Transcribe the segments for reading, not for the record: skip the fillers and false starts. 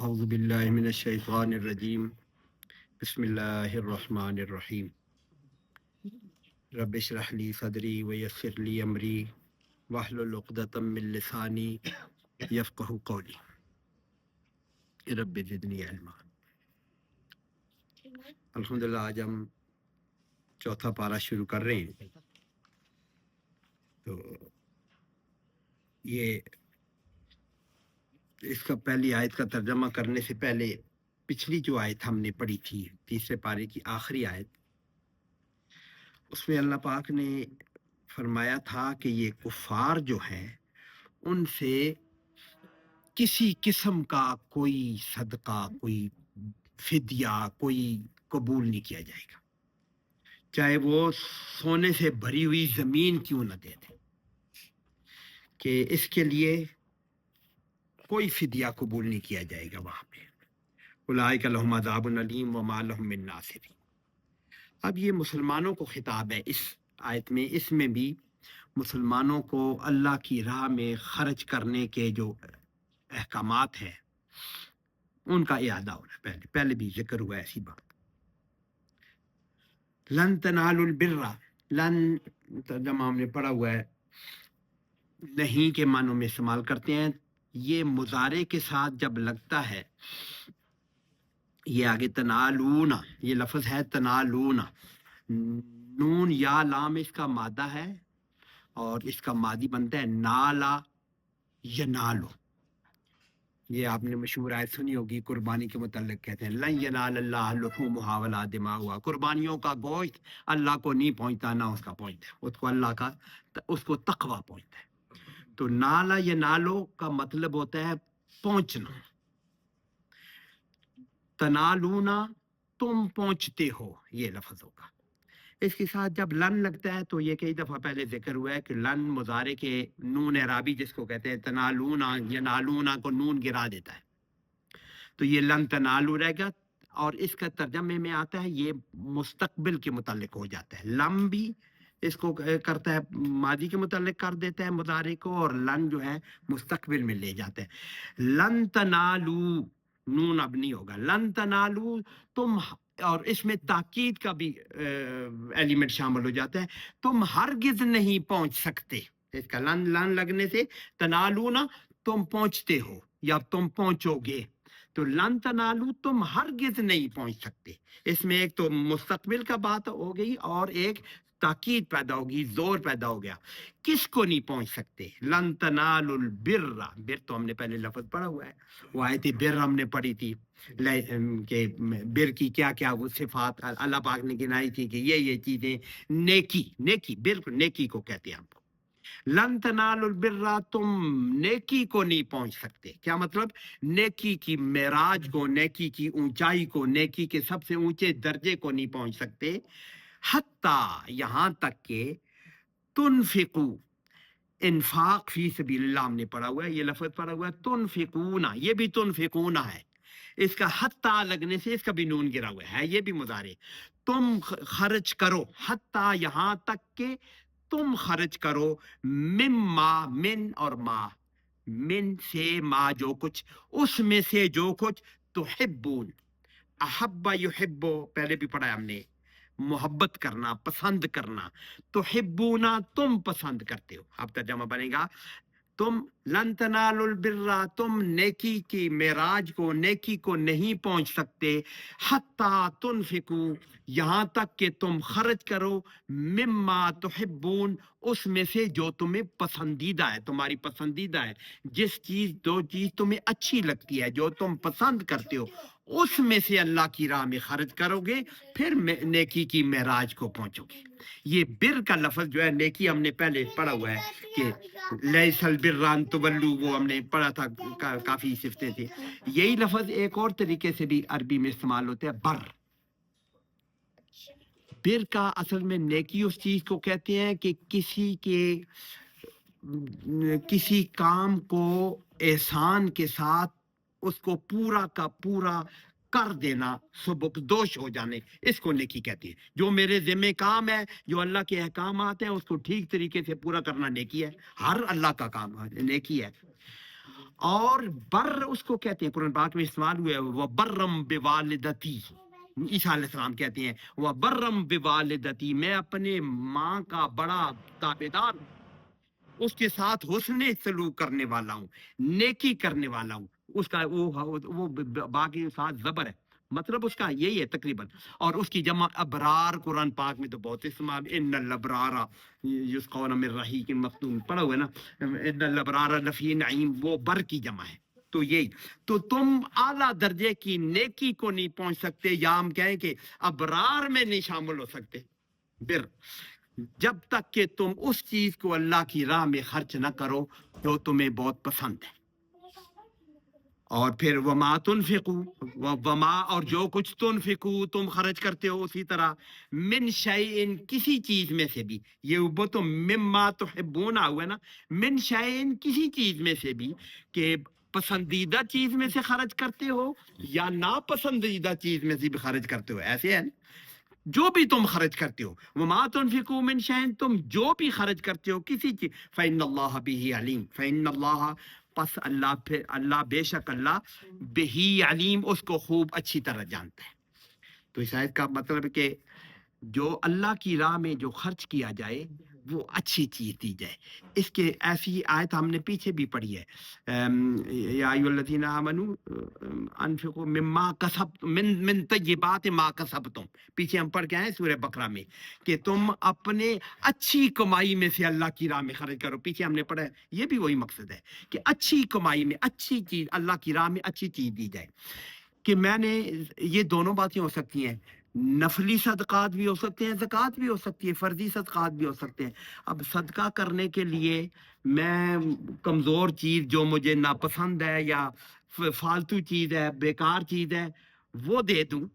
اعوذ باللہ من الشیطان الرجیم بسم اللہ الرحمن الرحیم رب اشرح لی صدری ویسر لی امری واحلل عقدۃ من لسانی یفقہوا قولی رب زدنی علما۔ الحمدللہ آج ہم چوتھا پارہ شروع کر رہے ہیں۔ تو یہ اس کا پہلی آیت کا ترجمہ کرنے سے پہلے پچھلی جو آیت ہم نے پڑھی تھی، تیسرے پارے کی آخری آیت، اس میں اللہ پاک نے فرمایا تھا کہ یہ کفار جو ہیں ان سے کسی قسم کا کوئی صدقہ، کوئی فدیہ، کوئی قبول نہیں کیا جائے گا، چاہے وہ سونے سے بھری ہوئی زمین کیوں نہ دے دیں، کہ اس کے لیے کوئی فدیہ قبول نہیں کیا جائے گا وہاں پہ۔ اولئک لہم عذاب علیم وما لہم من ناصرین۔ اب یہ مسلمانوں کو خطاب ہے اس آیت میں، اس میں بھی مسلمانوں کو اللہ کی راہ میں خرچ کرنے کے جو احکامات ہیں ان کا اعادہ ہو رہا ہے۔ پہلے بھی ذکر ہوا ایسی بات۔ لن تنالوا البر، لن ترجمہ ہم نے پڑھا ہوا ہے، نہیں کے معنوں میں استعمال کرتے ہیں۔ یہ مضارع کے ساتھ جب لگتا ہے، یہ آگے تنالون، یہ لفظ ہے تنالون، نون یا لام اس کا مادہ ہے اور اس کا مادی بنتا ہے نالا ینالو۔ یہ آپ نے مشہور آیت سنی ہوگی، قربانی کے متعلق کہتے ہیں لن ینال اللہ لحومها ولا دماؤها، قربانیوں کا گوشت اللہ کو نہیں پہنچتا، نہ اس کا پہنچتا ہے، اس کو اللہ کا، اس کو تقوی پہنچتا ہے۔ تو نالا ینالو کا مطلب ہوتا ہے پہنچنا، تنالونا تم پہنچتے ہو، یہ لفظ ہوگا۔ اس کے ساتھ جب لن لگتا ہے تو یہ کئی دفعہ پہلے ذکر ہوا ہے کہ لن مضارع کے نون اعرابی جس کو کہتے ہیں تنالونا، ینالونا کو نون گرا دیتا ہے، تو یہ لن تنالو رہے گا، اور اس کا ترجمے میں آتا ہے یہ مستقبل کے متعلق ہو جاتا ہے۔ لم بھی اس کو کرتا ہے، ماضی کے متعلق کر دیتا ہے مضارع کو، اور لن جو ہے مستقبل میں لے جاتا ہے۔ لن تنالو، نون اب نہیں ہوگا، لن تنالو تم، اور اس میں تاکید کا بھی ایلیمنٹ شامل ہو جاتا ہے، تم ہرگز نہیں پہنچ سکتے۔ اس کا لن لگنے سے تنالونا تم پہنچتے ہو یا تم پہنچو گے، تو لن تنالو تم ہرگز نہیں پہنچ سکتے۔ اس میں ایک تو مستقبل کا بات ہو گئی اور ایک تاکید پیدا ہوگی، زور پیدا ہو گیا۔ کس کو نہیں پہنچ سکتے؟ لن تنالوا البر، بر تو ہم نے پہلے لفظ پڑھا ہوا ہے، وہ آیت بر ہم نے پڑھی تھی کہ بر کی کیا کیا وہ صفات اللہ پاک نے گنائی تھی کہ یہ چیزیں، نیکی، نیکی بالکل نیکی کو کہتے ہیں ہم کو۔ لن تنالوا البر، تم نیکی کو نہیں پہنچ سکتے۔ کیا مطلب؟ نیکی کی معراج کو، نیکی کی اونچائی کو، نیکی کے سب سے اونچے درجے کو نہیں پہنچ سکتے، حتیٰ یہاں تک کہ تنفقو، انفاق فی سبیل اللہ ہم نے پڑھا ہوا ہے، یہ لفظ پڑھا ہوا ہے تنفقون، یہ بھی تنفقون ہے، اس کا حتیٰ لگنے سے اس کا بھی نون گرا ہوا ہے، یہ بھی مضارع۔ تم خرچ کرو، حتیٰ یہاں تک کہ تم خرچ کرو، مما، من اور ما، من سے ما جو کچھ، اس میں سے جو کچھ، تحبون، احب یحبو پہلے بھی پڑھا ہے ہم نے، محبت کرنا، پسند کرنا، تحبونا تم پسند کرتے ہو۔ اب ترجمہ بنے گا تم لن تنالوا البر، تم نیکی کی معراج کو، نیکی کو نہیں پہنچ سکتے، حتیٰ تنفقو یہاں تک کہ تم خرچ کرو، مما تحبون اس میں سے جو تمہیں پسندیدہ ہے، تمہاری پسندیدہ ہے، جس چیز، جو چیز تمہیں اچھی لگتی ہے، جو تم پسند کرتے ہو، اس میں سے اللہ کی راہ میں خرچ کرو گے، پھر نیکی کی معراج کو پہنچو گے۔ یہ بر کا لفظ جو ہے، نیکی ہم نے پہلے پڑھا ہوا ہے کہ لیس البر ان تولوا، وہ ہم نے پڑھا تھا، کافی صفتیں تھیں۔ یہی لفظ ایک اور طریقے سے بھی عربی میں استعمال ہوتا ہے، بر۔ بر کا اصل میں نیکی اس چیز کو کہتے ہیں کہ کسی کام کو احسان کے ساتھ اس کو پورا کا پورا کر دینا، سبکدوش ہو جانے، اس کو نیکی کہتی ہے۔ جو میرے ذمہ کام ہے، جو اللہ کے احکامات ہیں، اس کو ٹھیک طریقے سے پورا کرنا نیکی ہے، ہر اللہ کا کام ہے، نیکی ہے۔ اور بر اس کو کہتے ہیں، قرآن پاک میں استعمال ہوا ہے، وہ برم بوالدتی، عیسیٰ علیہ السلام کہتے ہیں وہ برم بوالدتی، میں اپنے ماں کا بڑا تابعدار ہوں، اس کے ساتھ حسن سلوک کرنے والا ہوں، نیکی کرنے والا ہوں۔ اس کا وہ باقی ساتھ زبر ہے، مطلب اس کا یہی ہے تقریباً۔ اور اس کی جمع ابرار قرآن پاک میں تو بہت استعمال، ان الابرار یسقون من رحیق مختوم، پڑھا ہوا ہے نا، ان الابرار لفی نعیم، وہ بر کی جمع ہے۔ تو یہی، تو تم اعلیٰ درجے کی نیکی کو نہیں پہنچ سکتے، یا ہم کہیں کہ ابرار میں نہیں شامل ہو سکتے بر، جب تک کہ تم اس چیز کو اللہ کی راہ میں خرچ نہ کرو جو تمہیں بہت پسند ہے۔ اور پھر وما تنفقو، وما اور جو کچھ تنفقو تم خرچ کرتے ہو، اسی طرح من شیئن کسی چیز میں سے بھی، یہ وہ تو مما تحبون ہوا ہے نا، من شیئن کسی چیز میں سے بھی، کہ پسندیدہ چیز میں سے خرچ کرتے ہو یا ناپسندیدہ چیز میں سے بھی خرچ کرتے ہو، ایسے ہے نا؟ جو بھی تم خرچ کرتے ہو، وما تنفقوا من شيء، تم جو بھی خرچ کرتے ہو کسی چیز، فإن اللہ به علیم، فإن اللہ، پس اللہ، پھر اللہ، بے شک اللہ، بہی علیم، اس کو خوب اچھی طرح جانتا ہے۔ تو اس آیت کا مطلب ہے کہ جو اللہ کی راہ میں جو خرچ کیا جائے وہ اچھی چیز دی جائے۔ اس کے ایسی آیت ہم نے پیچھے بھی پڑھی ہے، یا ایھا الذین آمنوا انفقوا مما کسبتم من طیبات ما کسبتم، پیچھے ہم پڑھ کے آئے سورہ بقرہ میں کہ تم اپنے اچھی کمائی میں سے اللہ کی راہ میں خرچ کرو، پیچھے ہم نے پڑھا ہے، یہ بھی وہی مقصد ہے کہ اچھی کمائی میں اچھی چیز، اللہ کی راہ میں اچھی چیز دی جائے۔ کہ میں نے، یہ دونوں باتیں ہو سکتی ہیں، نفلی صدقات بھی ہو سکتے ہیں، زکوٰۃ بھی ہو سکتی ہے، فرضی صدقات بھی ہو سکتے ہیں۔ اب صدقہ کرنے کے لیے میں کمزور چیز جو مجھے ناپسند ہے یا فالتو چیز ہے، بیکار چیز ہے، وہ دے دوں،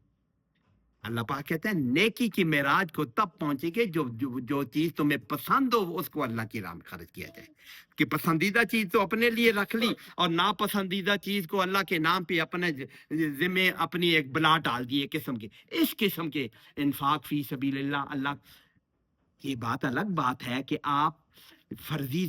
اللہ پاک کہتے ہیں نیکی کی معراج کو تب پہنچے گے جو چیز تمہیں پسند ہو اس کو اللہ کی راہ میں خرچ کیا جائے۔ کہ پسندیدہ چیز تو اپنے لیے رکھ لی اور ناپسندیدہ چیز کو اللہ کے نام پہ اپنے ذمے اپنی ایک بلا ڈال دی، قسم کے، اس قسم کے انفاق فی سبیل اللہ، اللہ کی بات الگ بات ہے کہ آپ فرضی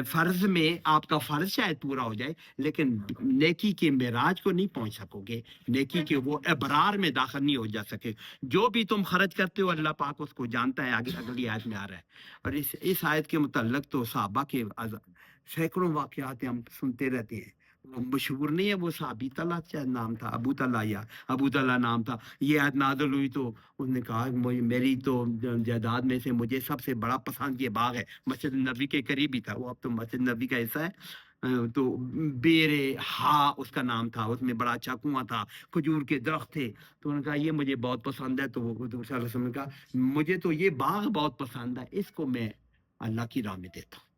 فرض میں آپ کا فرض شاید پورا ہو جائے، لیکن نیکی کے معراج کو نہیں پہنچ سکو گے، نیکی کے وہ ابرار میں داخل نہیں ہو جا سکے۔ جو بھی تم خرچ کرتے ہو اللہ پاک اس کو جانتا ہے، آگے اگلی آیت میں آ رہا ہے۔ اور اس آیت کے متعلق تو صحابہ کے سینکڑوں واقعات ہم سنتے رہتے ہیں۔ وہ مشہور نہیں ہے، وہ صحابی طلحہ شاید نام تھا، ابو طلحہ یا ابو طلحہ نام تھا، یہ آیت نازل ہوئی تو اس نے کہا میری تو جائیداد میں سے مجھے سب سے بڑا پسند یہ باغ ہے، مسجد نبی کے قریب ہی تھا وہ، اب تو مسجد نبی کا حصہ ہے، تو بیر ہا اس کا نام تھا، اس میں بڑا اچھا کنواں تھا، کھجور کے درخت تھے، تو انہوں نے کہا یہ مجھے بہت پسند ہے، تو وہ صلی اللہ علیہ وسلم نے کہا مجھے تو یہ باغ بہت پسند ہے، اس کو میں اللہ کی راہ میں دیتا ہوں۔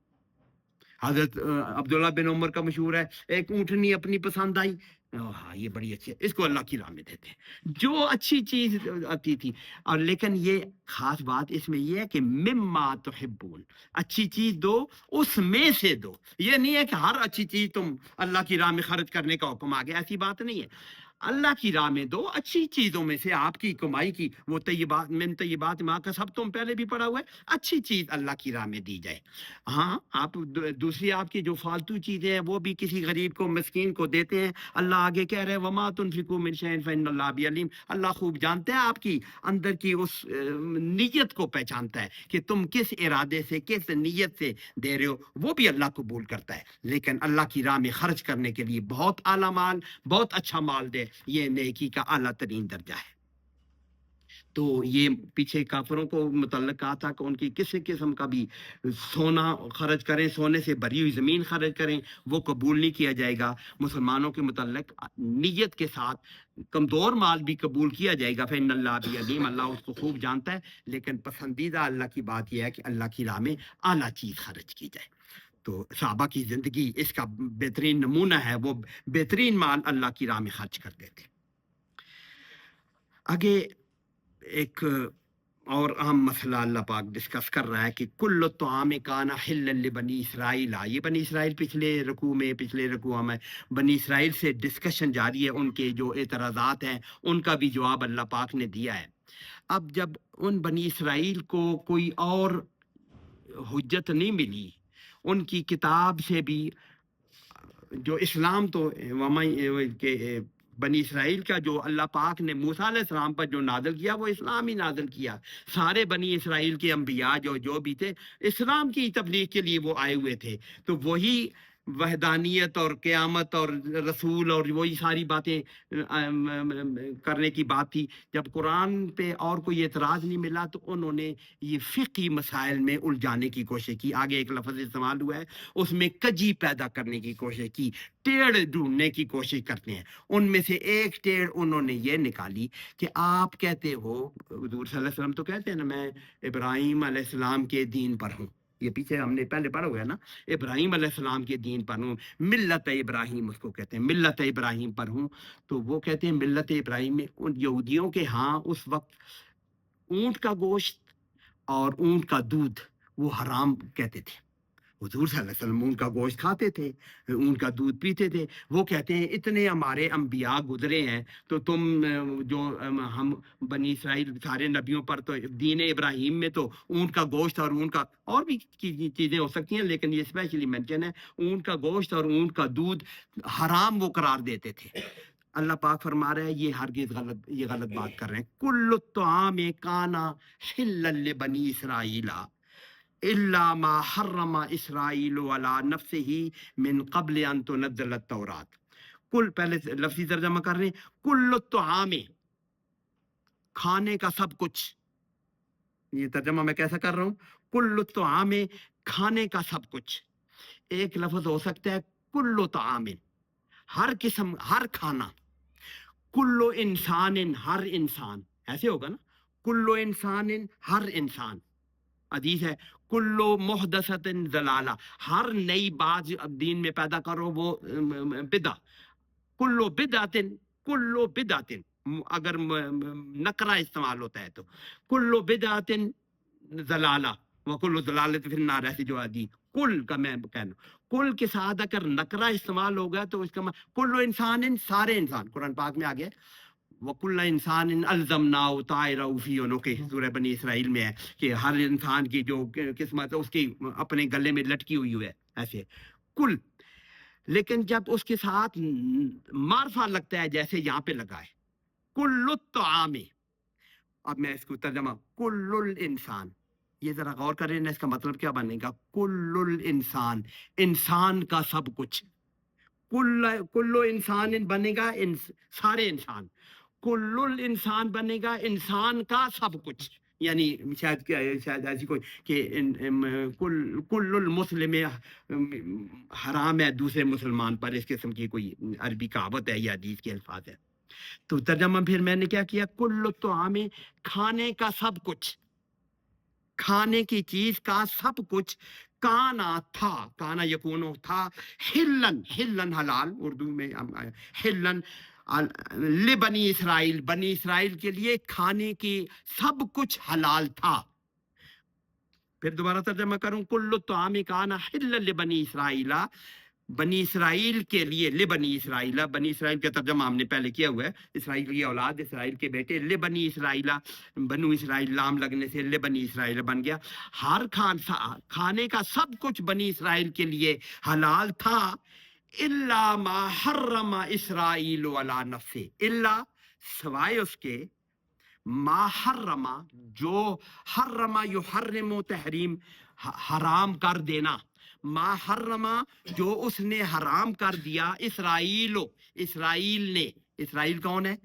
حضرت عبداللہ بن عمر کا مشہور ہے، ایک اونٹنی اپنی پسند آئی، ہاں یہ بڑی اچھی ہے، اس کو اللہ کی راہ میں دیتے ہیں، جو اچھی چیز آتی تھی۔ اور لیکن یہ خاص بات اس میں یہ ہے کہ مما تحبون، اچھی چیز دو، اس میں سے دو، یہ نہیں ہے کہ ہر اچھی چیز تم اللہ کی راہ میں خرچ کرنے کا حکم آ گیا، ایسی بات نہیں ہے۔ اللہ کی راہ میں دو، اچھی چیزوں میں سے آپ کی کمائی کی، وہ طیبات من طیبات ما کسبتم پہلے بھی پڑھا ہوا ہے، اچھی چیز اللہ کی راہ میں دی جائے۔ ہاں آپ دوسری آپ کی جو فالتو چیزیں ہیں وہ بھی کسی غریب کو، مسکین کو دیتے ہیں، اللہ آگے کہہ رہے وما تنفقوا من شيء فإن الله به عليم، اللہ خوب جانتا ہے آپ کی اندر کی اس نیت کو پہچانتا ہے کہ تم کس ارادے سے، کس نیت سے دے رہے ہو، وہ بھی اللہ قبول کرتا ہے۔ لیکن اللہ کی راہ میں خرچ کرنے کے لیے بہت اعلیٰ مال، بہت اچھا مال دے، یہ نیکی کا اعلیٰ ترین درجہ ہے۔ تو یہ پیچھے کافروں کو متعلق کہا تھا کہ ان کی کسی قسم کا بھی سونا خرچ کریں، سونے سے بھری ہوئی زمین خرچ کریں، وہ قبول نہیں کیا جائے گا۔ مسلمانوں کے متعلق نیت کے ساتھ کمزور مال بھی قبول کیا جائے گا، فإن اللہ بھی علیم، اللہ اس کو خوب جانتا ہے، لیکن پسندیدہ اللہ کی بات یہ ہے کہ اللہ کی راہ میں اعلیٰ چیز خرچ کی جائے۔ تو صحابہ کی زندگی اس کا بہترین نمونہ ہے، وہ بہترین مال اللہ کی راہ میں خرچ کرتے تھے۔ آگے ایک اور اہم مسئلہ اللہ پاک ڈسکس کر رہا ہے کہ کل الطعام کان حلا لبنی اسرائیل، یہ بنی اسرائیل پچھلے رکوع میں بنی اسرائیل سے ڈسکشن جاری ہے، ان کے جو اعتراضات ہیں ان کا بھی جواب اللہ پاک نے دیا ہے۔ اب جب ان بنی اسرائیل کو کوئی اور حجت نہیں ملی، ان کی کتاب سے بھی جو اسلام تو کہ بنی اسرائیل کا جو اللہ پاک نے موسیٰ علیہ السلام پر جو نازل کیا وہ اسلام ہی نازل کیا. سارے بنی اسرائیل کے انبیاء جو بھی تھے اسلام کی تبلیغ کے لیے وہ آئے ہوئے تھے. تو وہی وحدانیت اور قیامت اور رسول اور وہی ساری باتیں کرنے کی بات تھی. جب قرآن پہ اور کوئی اعتراض نہیں ملا تو انہوں نے یہ فقہی مسائل میں الجھانے کی کوشش کی. آگے ایک لفظ استعمال ہوا ہے, اس میں کجی پیدا کرنے کی کوشش کی, ٹیڑھ ڈھونڈنے کی کوشش کرتے ہیں. ان میں سے ایک ٹیڑھ انہوں نے یہ نکالی کہ آپ کہتے ہو, حضور صلی اللہ علیہ وسلم تو کہتے ہیں نا میں ابراہیم علیہ السلام کے دین پر ہوں. یہ پیچھے ہم نے پہلے پڑھا ہوا ہے نا, ابراہیم علیہ السلام کے دین پر ہوں, ملت ابراہیم اس کو کہتے ہیں, ملت ابراہیم پر ہوں. تو وہ کہتے ہیں ملت ابراہیم میں ان یہودیوں کے ہاں اس وقت اونٹ کا گوشت اور اونٹ کا دودھ وہ حرام کہتے تھے. حضور صلی اللہ علیہ وسلم اونٹ کا گوشت کھاتے تھے, اونٹ کا دودھ پیتے تھے. وہ کہتے ہیں اتنے ہمارے انبیاء گزرے ہیں تو تم جو ہم بنی اسرائیل سارے نبیوں پر تو دین ابراہیم میں تو اونٹ کا گوشت اور اونٹ کا اور بھی چیزیں ہو سکتی ہیں, لیکن یہ اسپیشلی مینشن ہے اونٹ کا گوشت اور اونٹ کا دودھ حرام وہ قرار دیتے تھے. اللہ پاک فرما رہا ہے یہ ہرگز یہ غلط بات کر رہے ہیں. کل الطعام کان حلا لبنی اسرائیل الا ما حرم اسرائیل علی نفسہ من قبل ان تنزل التوراۃ. کل, پہلے لفظی ترجمہ کر رہے ہیں, کل الطعام کھانے کا سب کچھ. یہ ترجمہ میں کیسا کر رہا ہوں, کل الطعام کھانے کا سب کچھ. ایک لفظ ہو سکتا ہے کل طعام ہر قسم ہر کھانا, کل انسان ہر انسان, ایسے ہوگا نا, کل انسان ہر انسان. حدیث ہے کلو محدثت ضلالہ, ہر نئی بات دین میں پیدا کرو وہ بدع. کلو بدعت اگر نکرہ استعمال ہوتا ہے تو کلو بدعت ضلالہ وکلو ضلالۃ فی النار, ایسی جو حدیث کل کا میں کہنا, کل کے ساتھ اگر نکرہ استعمال ہوگا تو اس کا کلو انسان سارے انسان. قرآن پاک میں آگے وَكُلَّ إِنسَانٍ أَلْزَمْنَاهُ طَائِرَهُ فِي عُنُقِهِ, سورہ بنی اسرائیل میں ہے کہ ہر انسان کی جو قسمت ہے اس کی اپنے گلے میں لٹکی ہوئی ہے ایسے کل. لیکن جب اس کے ساتھ معرفہ لگتا ہے جیسے یہاں پہ لگا ہے کل الطعام, اب میں اس کو ترجمہ کل الانسان, یہ ذرا غور کریں نا, اس کا مطلب کیا بنے گا, کل الانسان انسان کا سب کچھ. کل انسان بنے گا سارے انسان, کل الانسان بنے گا انسان کا سب کچھ. یعنی شاید ایسی کوئی کہ کل المسلم حرام ہے دوسرے مسلمان پر, اس قسم کی کوئی عربی کہاوت ہے یا حدیث کے الفاظ ہے. تو ترجمہ پھر میں نے کیا کیا, کل الطعام کھانے کا سب کچھ, کھانے کی چیز کا سب کچھ, کانا تھا, کانا یکونو تھا, حلن, حلن حلال اردو میں حلن لبنی اسرائیل, بنی اسرائیل کے لیے کھانے کی سب کچھ حلال تھا. پھر دوبارہ ترجمہ کروں, کل الطعام کان حلا لبنی اسرائیل, بنی اسرائیل کے لیے, لبنی اسرائیل, بنی اسرائیل کا ترجمہ ہم نے پہلے کیا ہوا ہے, اسرائیل کی اولاد, اسرائیل کے بیٹے, لبنی اسرائیل, بنو اسرائیل لام لگنے سے لبنی اسرائیل بن گیا. ہر کھانے کا سب کچھ بنی اسرائیل کے لیے حلال تھا, الا ما حرم اسرائیل علی نفسہ, الا سوائے اس کے, ما حرم جو حرم یحرم تحریم حرام کر دینا, ما حرم جو اس نے حرام کر دیا, اسرائیل, اسرائیل نے, اسرائیل کون ہے,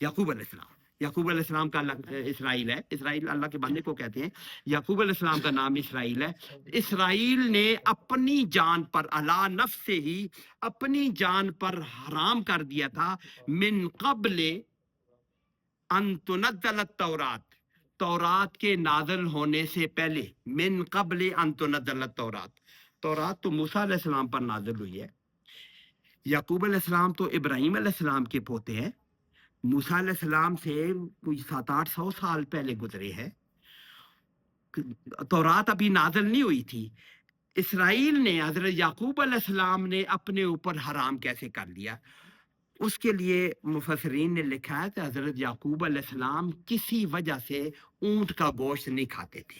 یعقوب علیہ السلام, یعقوب علیہ السلام کا اسرائیل ہے, اسرائیل اللہ کے بندے کو کہتے ہیں, یعقوب علیہ السلام کا نام اسرائیل ہے. اسرائیل نے اپنی جان پر, علی نفسہ ہی, اپنی جان پر حرام کر دیا تھا, من قبل ان تنزل التورات, تورات کے نازل ہونے سے پہلے, من قبل ان تنزل التورات, تورات تو موسیٰ علیہ السلام پر نازل ہوئی ہے. یعقوب علیہ السلام تو ابراہیم علیہ السلام کے پوتے ہیں, موسیٰ علیہ السلام سے کوئی 700-800 سال پہلے گزرے ہیں, تورات ابھی نازل نہیں ہوئی تھی. اسرائیل نے, حضرت یعقوب علیہ السلام نے اپنے اوپر حرام کیسے کر لیا, اس کے لیے مفسرین نے لکھا ہے کہ حضرت یعقوب علیہ السلام کسی وجہ سے اونٹ کا گوشت نہیں کھاتے تھے,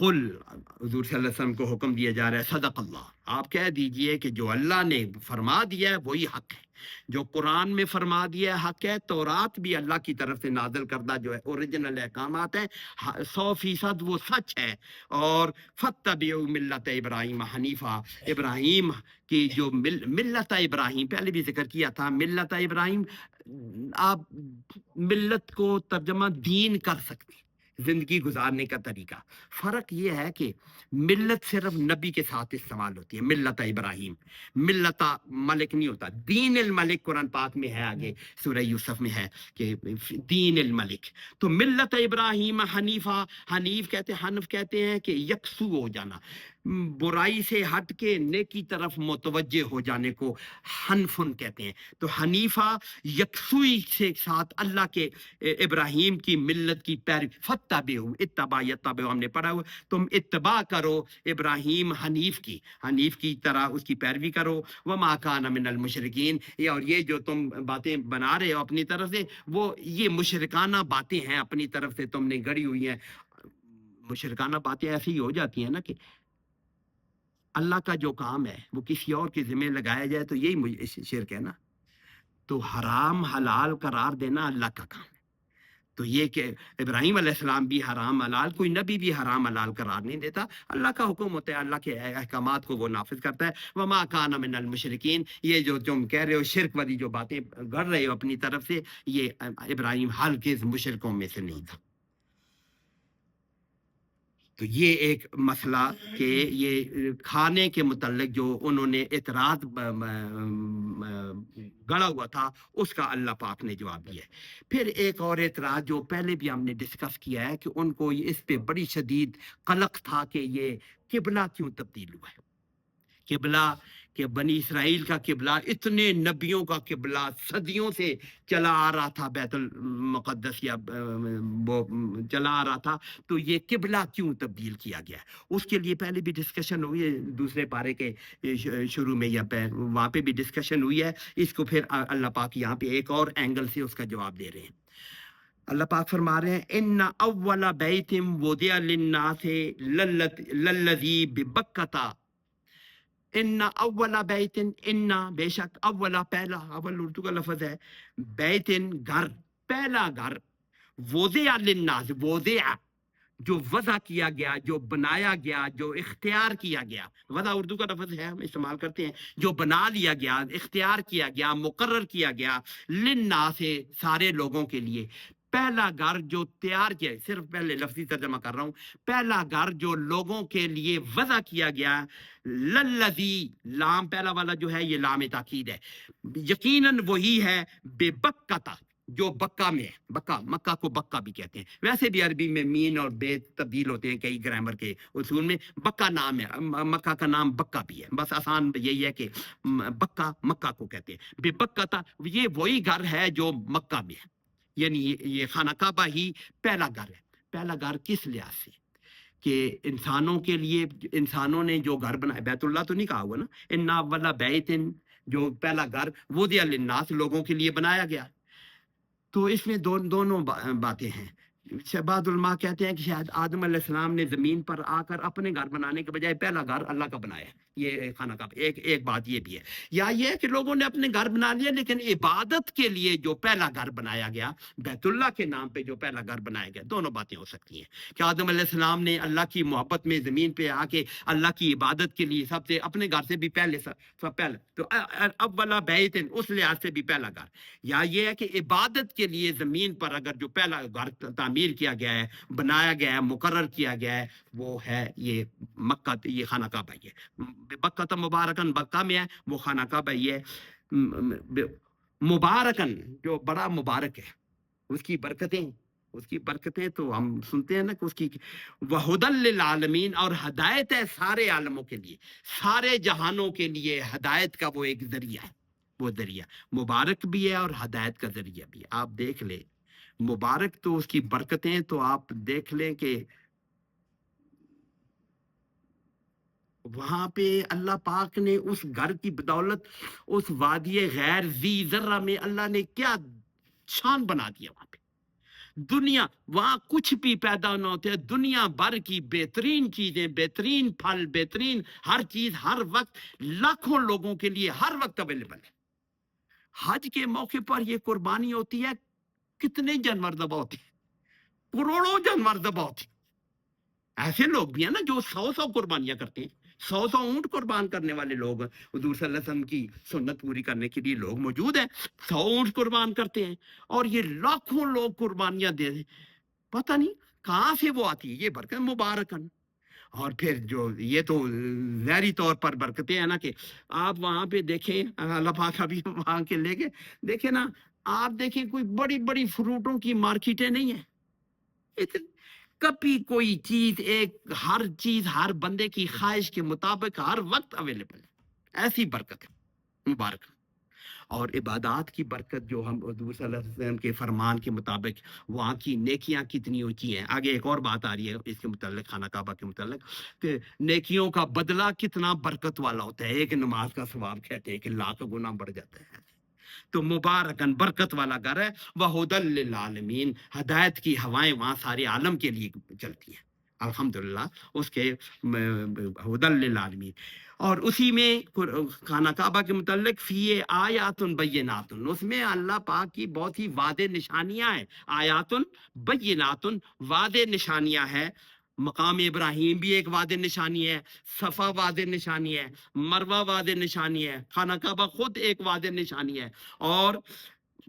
قل، حضور صلی اللہ علیہ وسلم کو حکم دیا جا رہا ہے صدق اللہ، آپ کہہ دیجئے کہ جو اللہ نے فرما دیا ہے وہی حق ہے، جو قرآن میں فرما دیا ہے حق ہے، تورات بھی اللہ کی طرف سے نازل کردہ جو ہے اوریجنل احکامات ہیں 100% وہ سچ ہے۔ اور فَاتَّبِعُوا ملت ابراہیم حنیفہ، ابراہیم کی جو ملت ابراہیم پہلے بھی ذکر کیا تھا، ملت ابراہیم آپ ملت کو ترجمہ دین کر سکتے ہیں، زندگی گزارنے کا طریقہ۔ فرق یہ ہے کہ ملت صرف نبی کے ساتھ استعمال ہوتی ہے، ملت ابراہیم، ملت ملک نہیں ہوتا۔ دین الملک قرآن پاک میں ہے، آگے سورہ یوسف میں ہے کہ دین الملک۔ تو ملت ابراہیم حنیفہ، حنیف کہتے ہیں، حنف کہتے ہیں کہ یکسو ہو جانا، برائی سے ہٹ کے نیکی طرف متوجہ ہو جانے کو حنفن کہتے ہیں۔ تو حنیفہ یکسوئی سے ساتھ اللہ کے ابراہیم کی ملت کی پیروی، فتبعوا، اتباع یتبع ہم نے پڑھا ہوا، تم اتباع کرو ابراہیم حنیف کی طرح اس کی پیروی کرو، وما کان من المشرکین، اور یہ جو تم باتیں بنا رہے ہو اپنی طرف سے، وہ یہ مشرکانہ باتیں ہیں اپنی طرف سے تم نے گڑی ہوئی ہیں۔ مشرکانہ باتیں ایسی ہی ہو جاتی ہیں نا کہ اللہ کا جو کام ہے وہ کسی اور کے ذمہ لگایا جائے تو یہی شرک ہے نا۔ تو حرام حلال قرار دینا اللہ کا کام ہے۔ تو یہ کہ ابراہیم علیہ السلام بھی حرام حلال، کوئی نبی بھی حرام حلال قرار نہیں دیتا، اللہ کا حکم ہوتا ہے، اللہ کے احکامات کو وہ نافذ کرتا ہے۔ وما کان من المشرکین، یہ جو تم کہہ رہے ہو شرک والی جو باتیں گڑھ رہے ہو اپنی طرف سے، یہ ابراہیم ہرگز مشرکوں میں سے نہیں تھا۔ تو یہ ایک مسئلہ کہ یہ کھانے کے متعلق جو انہوں نے اعتراض گڑا ہوا تھا، اس کا اللہ پاک نے جواب دیا ہے۔ پھر ایک اور اعتراض جو پہلے بھی ہم نے ڈسکس کیا ہے کہ ان کو اس پہ بڑی شدید قلق تھا کہ یہ قبلہ کیوں تبدیل ہوا ہے۔ قبلہ کہ بنی اسرائیل کا قبلہ، اتنے نبیوں کا قبلہ صدیوں سے چلا آ رہا تھا، بیت المقدس یا وہ چلا آ رہا تھا، تو یہ قبلہ کیوں تبدیل کیا گیا ہے؟ اس کے لیے پہلے بھی ڈسکشن ہوئی ہے، دوسرے پارے کے شروع میں یا وہاں پہ بھی ڈسکشن ہوئی ہے۔ اس کو پھر اللہ پاک یہاں پہ ایک اور اینگل سے اس کا جواب دے رہے ہیں۔ اللہ پاک فرما رہے ہیں ان اول بیت وضع للناس للذی ببکۃ، ان اول بیت، ان بے شک، اولا پہلا، اول اردو کا لفظ ہے، بیتن گھر، پہلا گھر، وضع للناس، وضع جو وضع کیا گیا، جو بنایا گیا، جو اختیار کیا گیا، وضع اردو کا لفظ ہے، ہم استعمال کرتے ہیں، جو بنا لیا گیا، اختیار کیا گیا، مقرر کیا گیا، للناس، سارے لوگوں کے لیے، پہلا گھر جو تیار کیا، صرف پہلے لفظی ترجمہ کر رہا ہوں، پہلا گھر جو لوگوں کے لیے وضع کیا گیا، للذی، لام پہلا والا جو ہے یہ لام تاکید ہے، یقیناً وہی ہے، بے بکتا، جو بکہ میں ہے، بکہ، مکہ کو بکہ بھی کہتے ہیں، ویسے بھی عربی میں مین اور بے تبدیل ہوتے ہیں کئی گرامر کے اصول میں، بکہ نام ہے، مکہ کا نام بکہ بھی ہے، بس آسان یہی ہے کہ بکہ مکہ کو کہتے ہیں، بے بکتا، یہ وہی گھر ہے جو مکہ میں ہے، یعنی یہ خانہ کعبہ ہی پہلا گھر ہے۔ پہلا گھر کس لحاظ سے؟ کہ انسانوں کے لیے، انسانوں نے جو گھر بنایا، بیت اللہ تو نہیں کہا ہوا نا، ان اول بیت، جو پہلا گھر وضع للناس، لوگوں کے لیے بنایا گیا، تو اس میں دونوں باتیں ہیں۔ بعض علماء کہتے ہیں کہ شاید آدم علیہ السلام نے زمین پر آ کر اپنے گھر بنانے کے بجائے پہلا گھر اللہ کا بنایا، یہ خانہ کعبہ، ایک بات یہ بھی ہے، یا یہ ہے کہ لوگوں نے اپنے گھر بنا لیا لیکن عبادت کے لیے جو پہلا گھر بنایا گیا، بیت اللہ کے نام پہ جو پہلا گھر بنایا گیا، دونوں باتیں ہو سکتی ہیں کہ آدم علیہ السلام نے اللہ کی محبت میں زمین پہ آ کے اللہ کی عبادت کے لیے سب سے اپنے گھر سے بھی پہلے تو اولا بیت، اس لحاظ سے بھی پہلا گھر، یا یہ ہے کہ عبادت کے لیے زمین پر اگر جو پہلا گھر تعمیر کیا گیا ہے، بنایا گیا ہے، مقرر کیا گیا ہے، وہ ہے یہ مکہ، یہ خانہ کعبہ ہی ہے، مکہ مبارکن، مکہ میں ہے، وہ خانہ کعبہ ہی ہے، مبارکن جو بڑا مبارک ہے، اس کی برکتیں تو ہم سنتے ہیں نا کہ اس کی وہدل للعالمین، اور ہدایت ہے سارے عالموں کے لیے، سارے جہانوں کے لیے ہدایت کا وہ ایک ذریعہ ہے، وہ ذریعہ مبارک بھی ہے اور ہدایت کا ذریعہ بھی ہے۔ آپ دیکھ لیں مبارک تو اس کی برکتیں تو آپ دیکھ لیں کہ وہاں پہ اللہ پاک نے اس گھر کی بدولت اس وادی غیر ذی ذرہ میں اللہ نے کیا شان بنا دیا وہاں پہ، دنیا وہاں کچھ بھی پیدا نہ ہوتے، دنیا بھر کی بہترین چیزیں، بہترین پھل، بہترین ہر چیز ہر وقت لاکھوں لوگوں کے لیے ہر وقت اویلیبل ہے۔ حج کے موقع پر یہ قربانی ہوتی ہے، کتنے جانور ذبح ہوتے ہیں، کروڑوں جانور ذبح ہوتے ہیں۔ ایسے لوگ بھی ہیں نا جو 100 قربانیاں کرتے ہیں، 100 اونٹ قربان کرنے والے لوگ، حضور صلی اللہ علیہ وسلم کی سنت پوری کرنے کے لیے لوگ موجود ہیں، 100 اونٹ قربان کرتے ہیں، اور یہ لاکھوں لوگ قربانیاں دے دیں، پتہ نہیں کہاں سے وہ آتی ہے یہ برکت مبارکن۔ اور پھر جو یہ تو ظاہری طور پر برکتیں ہیں نا کہ آپ وہاں پہ دیکھیں، اللہ پاک ابھی وہاں کے لے کے دیکھیں نا، آپ دیکھیں کوئی بڑی بڑی فروٹوں کی مارکیٹیں نہیں ہیں، کبھی کوئی چیز ایک ہر چیز ہر بندے کی خواہش کے مطابق ہر وقت اویلیبل ہے، ایسی برکت ہے مبارک۔ اور عبادات کی برکت جو ہم حضور صلی اللہ علیہ وسلم کے فرمان کے مطابق وہاں کی نیکیاں کتنی اونچی ہیں۔ آگے ایک اور بات آ رہی ہے اس کے متعلق، خانہ کعبہ کے متعلق، کہ نیکیوں کا بدلہ کتنا برکت والا ہوتا ہے، ایک نماز کا ثواب کہتے ہیں کہ لاکھ گنا بڑھ جاتا ہے۔ تو مبارکن برکت والا گھر ہے، وہدی للعالمین، ہدایت کی ہوائیں وہاں سارے عالم کے لیے چلتی ہیں، الحمدللہ اس کے ہدی للعالمین۔ اور اسی میں خانہ کعبہ کے متعلق فی آیات بینات، اس میں اللہ پاک کی بہت ہی واضح نشانیاں ہیں، آیات بینات واضح نشانیاں ہیں۔ مقام ابراہیم بھی ایک واضح نشانی ہے، صفا واضح نشانی ہے، مروہ واضح نشانی ہے، خانہ کعبہ خود ایک واضح نشانی ہے، اور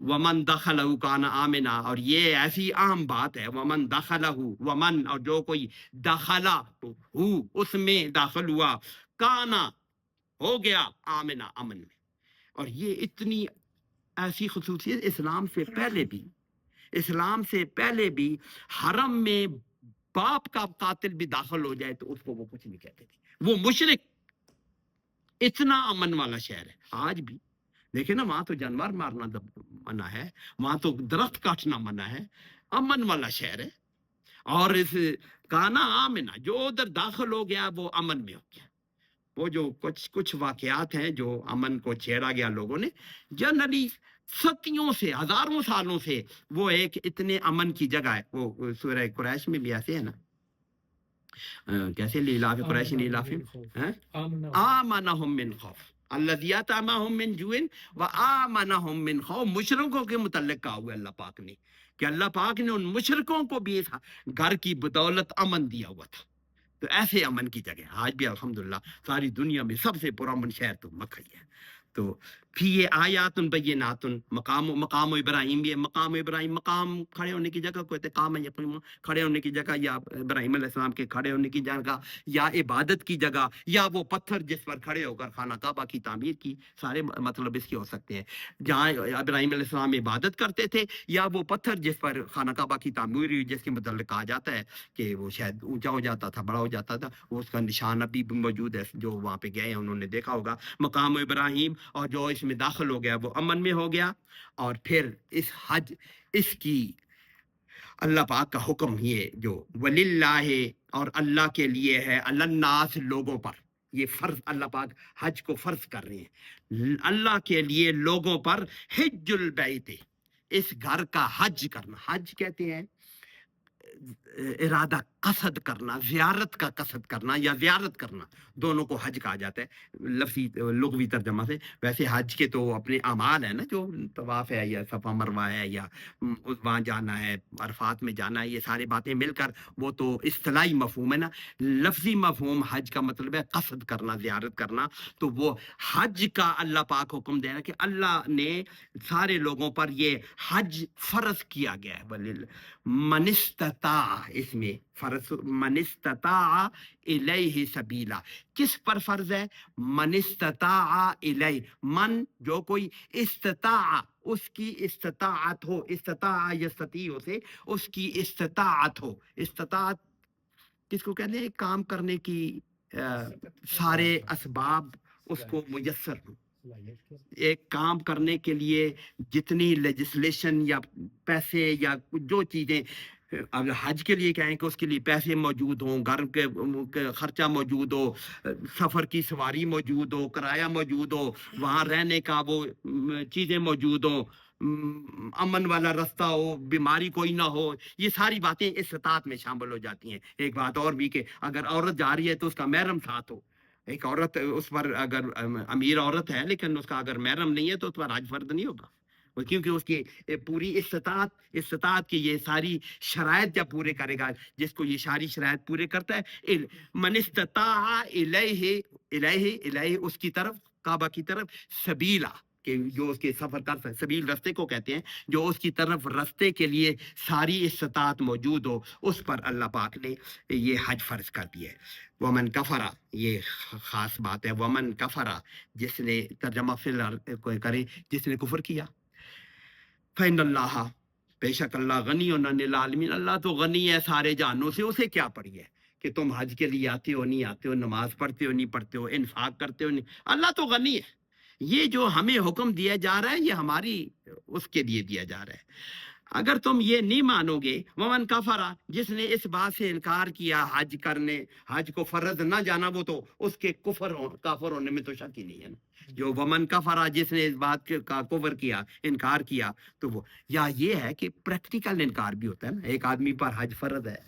ومن دخلہ کان آمنا، اور یہ ایسی عام بات ہے، ومن دخلہ، ومن اور جو کوئی دخلہ ہو اس میں داخل ہوا، کانا ہو گیا، آمنا امن میں۔ اور یہ اتنی ایسی خصوصیت اسلام سے پہلے بھی، اسلام سے پہلے بھی حرم میں باپ کا قاتل بھی داخل ہو جائے تو اس کو وہ کچھ نہیں کہتے تھے، وہ مشرک، اتنا امن والا شہر ہے۔ آج بھی دیکھیں نا، وہاں تو جانور مارنا منع ہے، وہاں تو درخت کاٹنا منع ہے، امن والا شہر ہے۔ اور اس کانا آمنا، جو ادھر داخل ہو گیا وہ امن میں ہو گیا۔ وہ جو کچھ واقعات ہیں جو امن کو چھیڑا گیا لوگوں نے، جنرلی صدیوں سے، ہزاروں سالوں سے وہ ایک اتنے امن کی جگہ ہے۔ وہ سورہ قریش میں بھی ایسے ہے نا، کیسے لیلاف قریش لیلاف آمنہم من خوف الذی اطعمہم من جوع وآمنہم من خوف، مشرکوں کے متعلق کہا ہوا اللہ پاک نے کہ اللہ پاک نے ان مشرکوں کو بھی اس گھر کی بدولت امن دیا ہوا تھا۔ تو ایسے امن کی جگہ آج بھی الحمدللہ ساری دنیا میں سب سے پرامن شہر تو مکہ ہی ہے۔ تو فی آیات بینات، مقام ابراہیم بھی ہے، مقام ابراہیم مقام کھڑے ہونے کی جگہ کو قام یقیم، کھڑے ہونے کی جگہ، یا ابراہیم علیہ السلام کے کھڑے ہونے کی جگہ، یا عبادت کی جگہ، یا وہ پتھر جس پر کھڑے ہو کر خانہ کعبہ کی تعمیر کی، سارے مطلب اس کے ہو سکتے ہیں۔ جہاں ابراہیم علیہ السلام عبادت کرتے تھے، یا وہ پتھر جس پر خانہ کعبہ کی تعمیر ہوئی، جس کے متعلق کہا جاتا ہے کہ وہ شاید اونچا ہو جاتا تھا، بڑا ہو جاتا تا، وہ اس کا نشان ابھی بھی موجود ہے، جو وہاں پہ گئے ہیں انہوں نے دیکھا ہوگا مقام ابراہیم۔ اور جو اس میں داخل ہو گیا وہ امن میں ہو گیا۔ اور پھر اس حج، اس کی اللہ پاک کا حکم یہ جو وللہ، اور اللہ کے لیے ہے، الناس لوگوں پر، یہ فرض اللہ پاک حج کو فرض کر رہے ہیں، اللہ کے لیے لوگوں پر، حج البیت، اس گھر کا حج کرنا۔ حج کہتے ہیں ارادہ، قصد کرنا، زیارت کا قصد کرنا یا زیارت کرنا، دونوں کو حج کہا جاتا ہے لفظی لغوی ترجمہ سے۔ ویسے حج کے تو اپنے اعمال ہیں نا، جو طواف ہے یا صفا مروہ ہے یا وہاں جانا ہے، عرفات میں جانا ہے، یہ ساری باتیں مل کر وہ تو اصطلاحی مفہوم ہے نا۔ لفظی مفہوم حج کا مطلب ہے قصد کرنا، زیارت کرنا۔ تو وہ حج کا اللہ پاک حکم دے رہا ہے کہ اللہ نے سارے لوگوں پر یہ حج فرض کیا گیا ہے۔ من استطاع، اس میں فرض، من استطاع الیہ سبیلا، کس پر فرض ہے؟ من استطاع الیہ، من جو کوئی استطاع، اس کی استطاعت ہو، استطاع یستطیع سے اس کی استطاعت ہو۔ استطاعت کس کو کہتے ہیں؟ کام کرنے کی سارے اسباب اس کو میسر ہو، ایک کام کرنے کے لیے جتنی لیجسلیشن یا پیسے یا جو چیزیں، اب حج کے لیے کہیں کہ اس کے لیے پیسے موجود ہوں، گھر کے خرچہ موجود ہو، سفر کی سواری موجود ہو، کرایہ موجود ہو، وہاں رہنے کا وہ چیزیں موجود ہوں، امن والا راستہ ہو، بیماری کوئی نہ ہو، یہ ساری باتیں استطاعت میں شامل ہو جاتی ہیں۔ ایک بات اور بھی کہ اگر عورت جا رہی ہے تو اس کا محرم ساتھ ہو۔ ایک عورت اس پر اگر امیر عورت ہے لیکن اس کا اگر محرم نہیں ہے تو اس پر حج فرض نہیں ہوگا، کیونکہ اس کی پوری استطاعت کی یہ ساری شرائط جب پورے کرے گا، جس کو یہ ساری شرائط پورے کرتا ہے، من استطاع الیہ اس کی طرف، کعبہ کی طرف، سبیلا کہ جو اس کے سفر کر سکتے، سبیل رستے کو کہتے ہیں، جو اس کی طرف رستے کے لیے ساری استطاعت موجود ہو، اس پر اللہ پاک نے یہ حج فرض کر دیا ہے۔ ومن کفرا، یہ خاص بات ہے، ومن کفرا جس نے ترجمہ فی الحال کرے، جس نے کفر کیا، فإن اللہ، بے شک اللہ غنی عن العالمین، اللہ تو غنی ہے سارے جہانوں سے، اسے کیا پڑی ہے کہ تم حج کے لیے آتے ہو نہیں آتے ہو، نماز پڑھتے ہو نہیں پڑھتے ہو، انفاق کرتے ہو نہیں، اللہ تو غنی ہے۔ یہ جو ہمیں حکم دیا جا رہا ہے یہ ہماری اس کے لیے دیا جا رہا ہے۔ اگر تم یہ نہیں مانو گے، ومن کفرا جس نے اس بات سے انکار کیا حج کرنے، حج کو فرض نہ جانا، وہ تو اس کے کافر ہونے میں تو شک ہی نہیں ہے نا۔ جو ومن کفرا جس نے اس بات کا کفر کیا، انکار کیا، تو وہ یا یہ ہے کہ پریکٹیکل انکار بھی ہوتا ہے نا، ایک آدمی پر حج فرض ہے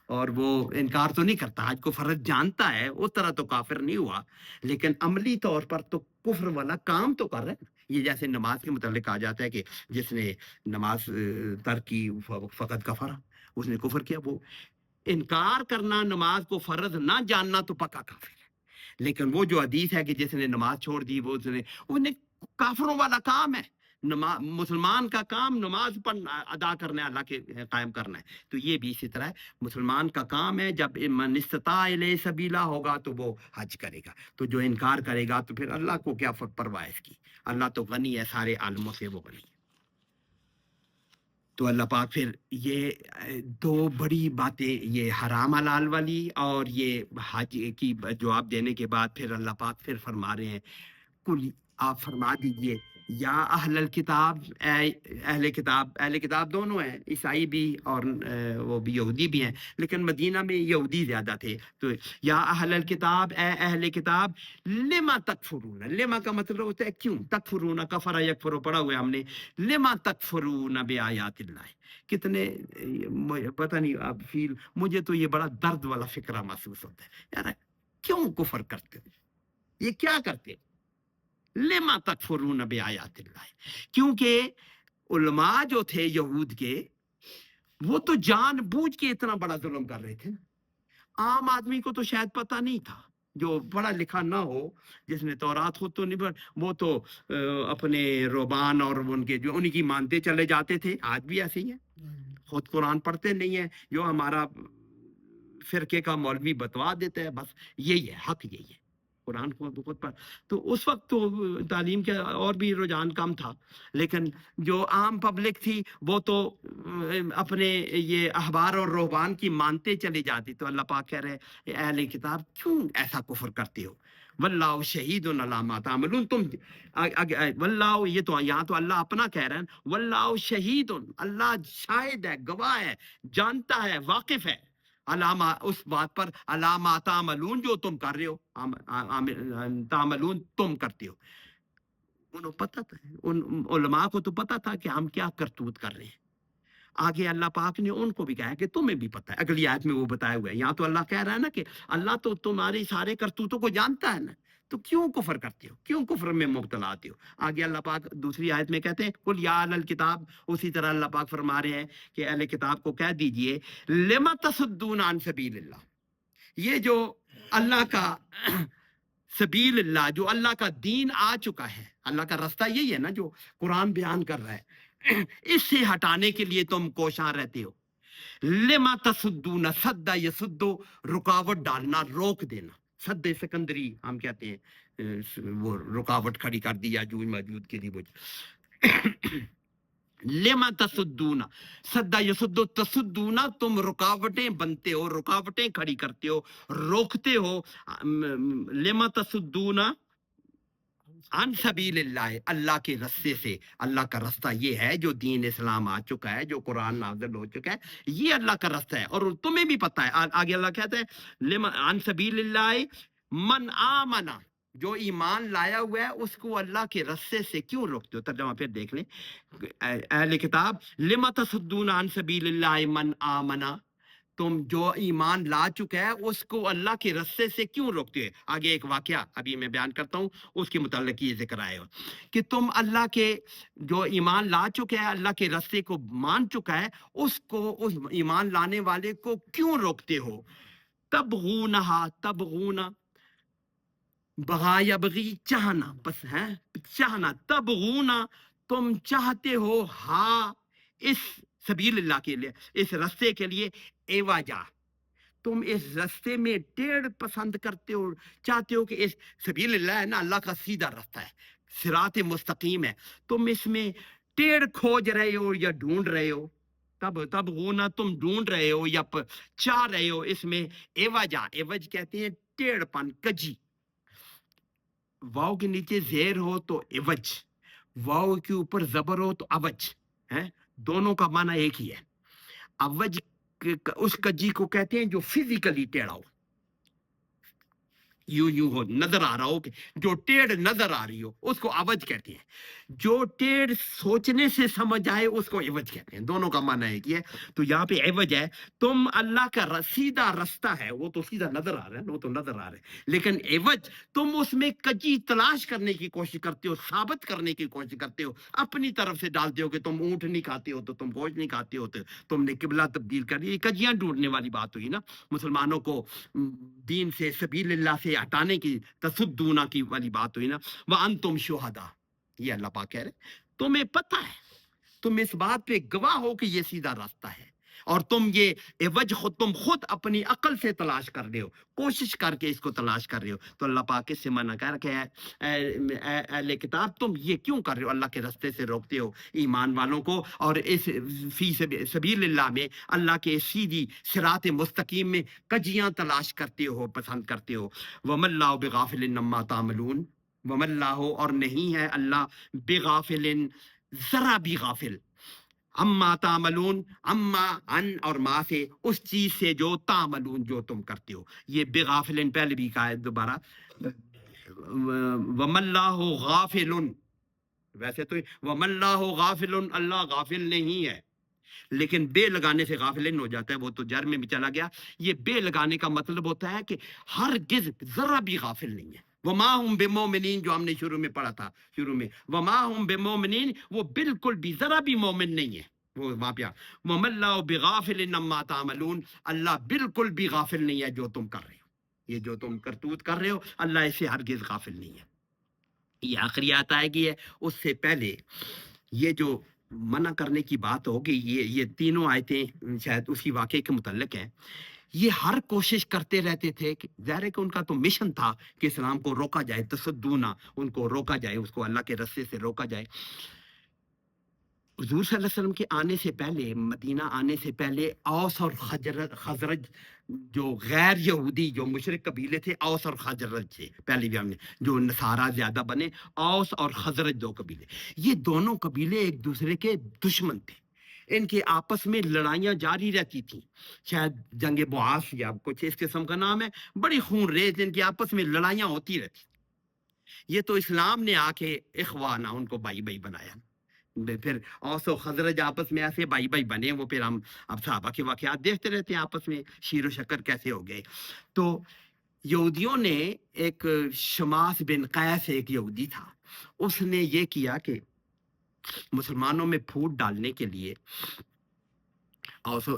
اور وہ انکار تو نہیں کرتا، حج کو فرض جانتا ہے، اس طرح تو کافر نہیں ہوا، لیکن عملی طور پر تو کفر والا کام تو کر رہے ہیں۔ یہ جیسے نماز کے متعلق کہا جاتا ہے کہ جس نے نماز ترک کی فقط کفر، اس نے کفر کیا۔ وہ انکار کرنا، نماز کو فرض نہ جاننا تو پکا کافر ہے، لیکن وہ جو حدیث ہے کہ جس نے نماز چھوڑ دی، وہ انہیں کافروں والا کام ہے۔ مسلمان کا کام نماز پر ادا کرنا ہے، اللہ کے قائم کرنا ہے، تو یہ بھی اسی طرح ہے، مسلمان کا کام ہے جب من استطاع الیہ سبیلا ہوگا تو وہ حج کرے گا، تو جو انکار کرے گا تو پھر اللہ کو کیا پرواہ اس کی، اللہ تو غنی ہے سارے عالموں سے، وہ غنی ہے۔ تو اللہ پاک پھر یہ دو بڑی باتیں، یہ حرام حلال والی اور یہ حج کی جواب دینے کے بعد پھر اللہ پاک پھر فرما رہے ہیں، کل آپ فرما دیجئے یا اہل الکتاب، اہل کتاب، اہل کتاب دونوں ہیں، عیسائی بھی اور وہ بھی یہودی بھی ہیں، لیکن مدینہ میں یہودی زیادہ تھے، تو یا اہل الکتاب، اے اہل کتاب، لما تکفرون، لما کا مطلب ہوتا ہے کیوں، تکفرون، کفر یکفر پڑھا ہوا ہے ہم نے، لما تکفرون بآیات اللہ، کتنے پتہ نہیں آپ فیل، مجھے تو یہ بڑا درد والا فکرہ محسوس ہوتا ہے، یار کیوں کفر کرتے ہو، یہ کیا کرتے ہو، لما تکفرون بآیات اللہ، کیونکہ علماء جو تھے یہود کے، وہ تو جان بوجھ کے اتنا بڑا ظلم کر رہے تھے نا، عام آدمی کو تو شاید پتہ نہیں تھا، جو پڑھا لکھا نہ ہو، جس نے تورات خود تو نہیں پڑھ، وہ تو اپنے رہبان اور ان کے جو ان کی مانتے چلے جاتے تھے، آج بھی ایسے ہی ہے، خود قرآن پڑھتے نہیں ہیں، جو ہمارا فرقے کا مولوی بتوا دیتا ہے، بس یہی ہے، حق یہی ہے، قرآن خود پر، تو اس وقت تو تعلیم کا اور بھی رجحان کم تھا، لیکن جو عام پبلک تھی وہ تو اپنے یہ احبار اور رہبان کی مانتے چلی جاتی، تو اللہ پاک کہہ رہے ہیں اہل کتاب کیوں ایسا کفر کرتے ہو، واللہ شہید علی ما تعملون، تم واللہ، یہ تو یہاں تو اللہ اپنا کہہ رہے ہیں، واللہ شہید، اللہ شاہد ہے، گواہ ہے، جانتا ہے، واقف ہے، علامہ اس بات پر، علامہ تعملون جو تم کر رہے ہو، تعملون تم کرتے ہو، انہوں پتہ تھا، ان علماء کو تو پتہ تھا کہ ہم کیا کرتوت کر رہے ہیں۔ آگے اللہ پاک نے ان کو بھی کہا کہ تمہیں بھی پتہ ہے، اگلی آیت میں وہ بتایا ہوا ہے، یہاں تو اللہ کہہ رہا ہے نا کہ اللہ تو تمہاری سارے کرتوتوں کو جانتا ہے نا، تو کیوں کفر کرتے ہو، کیوں کفر میں مبتلا آتے ہو۔ آگے اللہ پاک دوسری آیت میں کہتے ہیں قل یا اہل الکتاب، اسی طرح اللہ پاک فرما رہے ہیں کہ اہل کتاب کو کہہ دیجئے لما تصدون عن سبیل اللہ، یہ جو اللہ کا سبیل اللہ، جو اللہ کا دین آ چکا ہے، اللہ کا راستہ یہی ہے نا جو قرآن بیان کر رہا ہے، اس سے ہٹانے کے لیے تم کوشاں رہتے ہو، لما تصدون، صد یصدو، رکاوٹ ڈالنا، روک دینا، صد سکندری ہم کہتے ہیں، وہ رکاوٹ کھڑی کر دی یاجوج ماجوج کے لیے، لما تصدون، صد یصدو، تصدون، تم رکاوٹیں بنتے ہو، رکاوٹیں کھڑی کرتے ہو، روکتے ہو، لما تصدون عن سبیل اللہ، اللہ کے رستے سے، اللہ کا رستہ یہ ہے جو دین اسلام آ چکا ہے، جو قرآن نازل ہو چکا ہے، یہ اللہ کا رستہ ہے، اور تمہیں بھی پتہ ہے، آگے اللہ کہتا ہے عن سبیل اللہ من آمنا، جو ایمان لایا ہوا ہے اس کو اللہ کے رستے سے کیوں روکتے ہو؟ ترجمہ پھر دیکھ لیں اہل کتاب، لما تصدون عن سبیل اللہ من آمنا، تم جو ایمان لا چکا ہے اس کو اللہ کے رستے سے کیوں روکتے ہو؟ آگے ایک واقعہ ابھی میں بیان کرتا ہوں، اس کے متعلق یہ ذکر آئے ہو کہ تم اللہ کے جو ایمان لا چکا ہے، اللہ کے رستے کو مان چکا ہے، اس کو، اس ایمان لانے والے کو کیوں روکتے ہو؟ تبغونہا، تبغونا، بغا یبغی چاہنا، بس ہے چاہنا، تبغونا، تم چاہتے ہو، ہاں اس سبیل اللہ کے لیے، اس رستے کے لیے، ایواجا، تم اس رستے میں ٹیڑھ پسند کرتے ہو، چاہتے ہو کہ اس سبیل اللہ ہے نا، اللہ کا سیدھا رستہ ہے، صراط مستقیم ہے، تم اس میں ٹیڑھ کھوج رہے ہو یا ڈھونڈ رہے ہو، تب غونا، تم ڈھونڈ رہے ہو یا چاہ رہے ہو اس میں، ایواجا، ایوج کہتے ہیں ٹیڑھ پن، کجی، واؤ کے نیچے زیر ہو تو ایوج، واؤ کے اوپر زبر ہو تو اوج ہے، دونوں کا معنی ایک ہی ہے۔ اوج اس کجی کو کہتے ہیں جو فزیکلی ٹیڑھا ہو، یوں ہو، نظر آ رہا ہو، کہ جو ٹیڑھ نظر آ رہی ہو اس کو اوج کہتے ہیں، جو ٹیڑھ سوچنے سے سمجھ آئے اس کو عوج کہتے ہیں، دونوں کا معنی ہے کہ تو یہاں پہ عوج ہے، تم اللہ کا سیدھا رستہ ہے وہ تو سیدھا نظر آ رہا ہے، وہ تو نظر آ رہا ہے، لیکن عوج تم اس میں کجی تلاش کرنے کی کوشش کرتے ہو، ثابت کرنے کی کوشش کرتے ہو، اپنی طرف سے ڈالتے ہو کہ تم اونٹ نہیں کھاتے ہو تو تم گوشت نہیں کھاتے ہو، تو تم نے قبلہ تبدیل کر دی، کجیاں ڈھونڈنے والی بات ہوئی نا، مسلمانوں کو دین سے، سبیل اللہ سے ہٹانے کی، تصدونا کی والی بات ہوئی نا، وَأَنْتُمْ شُهَدَا، یہ اللہ پاک کہہ رہے تمہیں پتہ ہے، تم اس بات پہ گواہ ہو کہ یہ سیدھا راستہ ہے، اور تم یہ عوج تم خود اپنی عقل سے تلاش کر رہے ہو، کوشش کر کے اس کو تلاش کر رہے ہو، تو اللہ پاک اس سے منع کر کے اہل کتاب تم یہ کیوں کر رہے ہو، اللہ کے رستے سے روکتے ہو ایمان والوں کو، اور اس فی سبیل اللہ میں، اللہ کے سیدھی صراط مستقیم میں کجیاں تلاش کرتے ہو، پسند کرتے ہو۔ وَمَا اللَّهُ بِغَافِلٍ عَمَّا تَعْمَلُونَ، وَمَا اللَّهُ، اور نہیں ہے اللہ، بغافل، ذرا بھی غافل، اما تعملون، اما ان اور ما سے، اس چیز سے جو تعملون جو تم کرتے ہو، یہ بغافل پہلے بھی کہا ہے دوبارہ، وَمَا اللَّهُ غَافِلٌ، ویسے تو وَمَا اللَّهُ غَافِلٌ، اللہ غافل نہیں ہے، لیکن بے لگانے سے غافلن ہو جاتا ہے، وہ تو جر میں بھی چلا گیا، یہ بے لگانے کا مطلب ہوتا ہے کہ ہرگز ذرا بھی غافل نہیں ہے۔ وما ہم بمومنین، جو ہم نے شروع میں پڑھا تھا، شروع میں وما ہم بمومنین، وہ بالکل بھی ذرا بھی مومن نہیں ہے، وہ وہاں پہ وما اللہ بغافل عما تعملون، اللہ بالکل بھی غافل نہیں ہے جو تم کر رہے ہو، یہ جو تم کرتوت کر رہے ہو اللہ اسے ہرگز غافل نہیں ہے۔ یہ آخری آیت آئے گی ہے، اس سے پہلے یہ جو منع کرنے کی بات ہوگی، یہ تینوں آیتیں شاید اسی واقعے کے متعلق ہیں، یہ ہر کوشش کرتے رہتے تھے کہ ظاہر ہے کہ ان کا تو مشن تھا کہ اسلام کو روکا جائے، تصدونا، ان کو روکا جائے، اس کو اللہ کے رستے سے روکا جائے۔ حضور صلی اللہ علیہ وسلم کے آنے سے پہلے، مدینہ آنے سے پہلے، اوس اور خزرج جو غیر یہودی، جو مشرک قبیلے تھے، اوس اور خزرج تھے، پہلے بھی ہم نے، جو نصارہ زیادہ بنے، اوس اور خزرج دو قبیلے، یہ دونوں قبیلے ایک دوسرے کے دشمن تھے، ان کے آپس میں لڑائیاں جاری رہتی تھیں، شاید جنگ بعاث یا کچھ اس قسم کا نام ہے، بڑی خون ریز ان کے آپس میں لڑائیاں ہوتی رہتی۔ یہ تو اسلام نے آ کے اخوانا، ان کو بھائی بھائی بنایا، پھر اوس و خزرج آپس میں ایسے بھائی بھائی بنے، وہ پھر ہم اب صحابہ کے واقعات دیکھتے رہتے ہیں، آپس میں شیر و شکر کیسے ہو گئے۔ تو یہودیوں نے، ایک شماس بن قیس ایک یہودی تھا، اس نے یہ کیا کہ مسلمانوں میں پھوٹ ڈالنے کے لیے،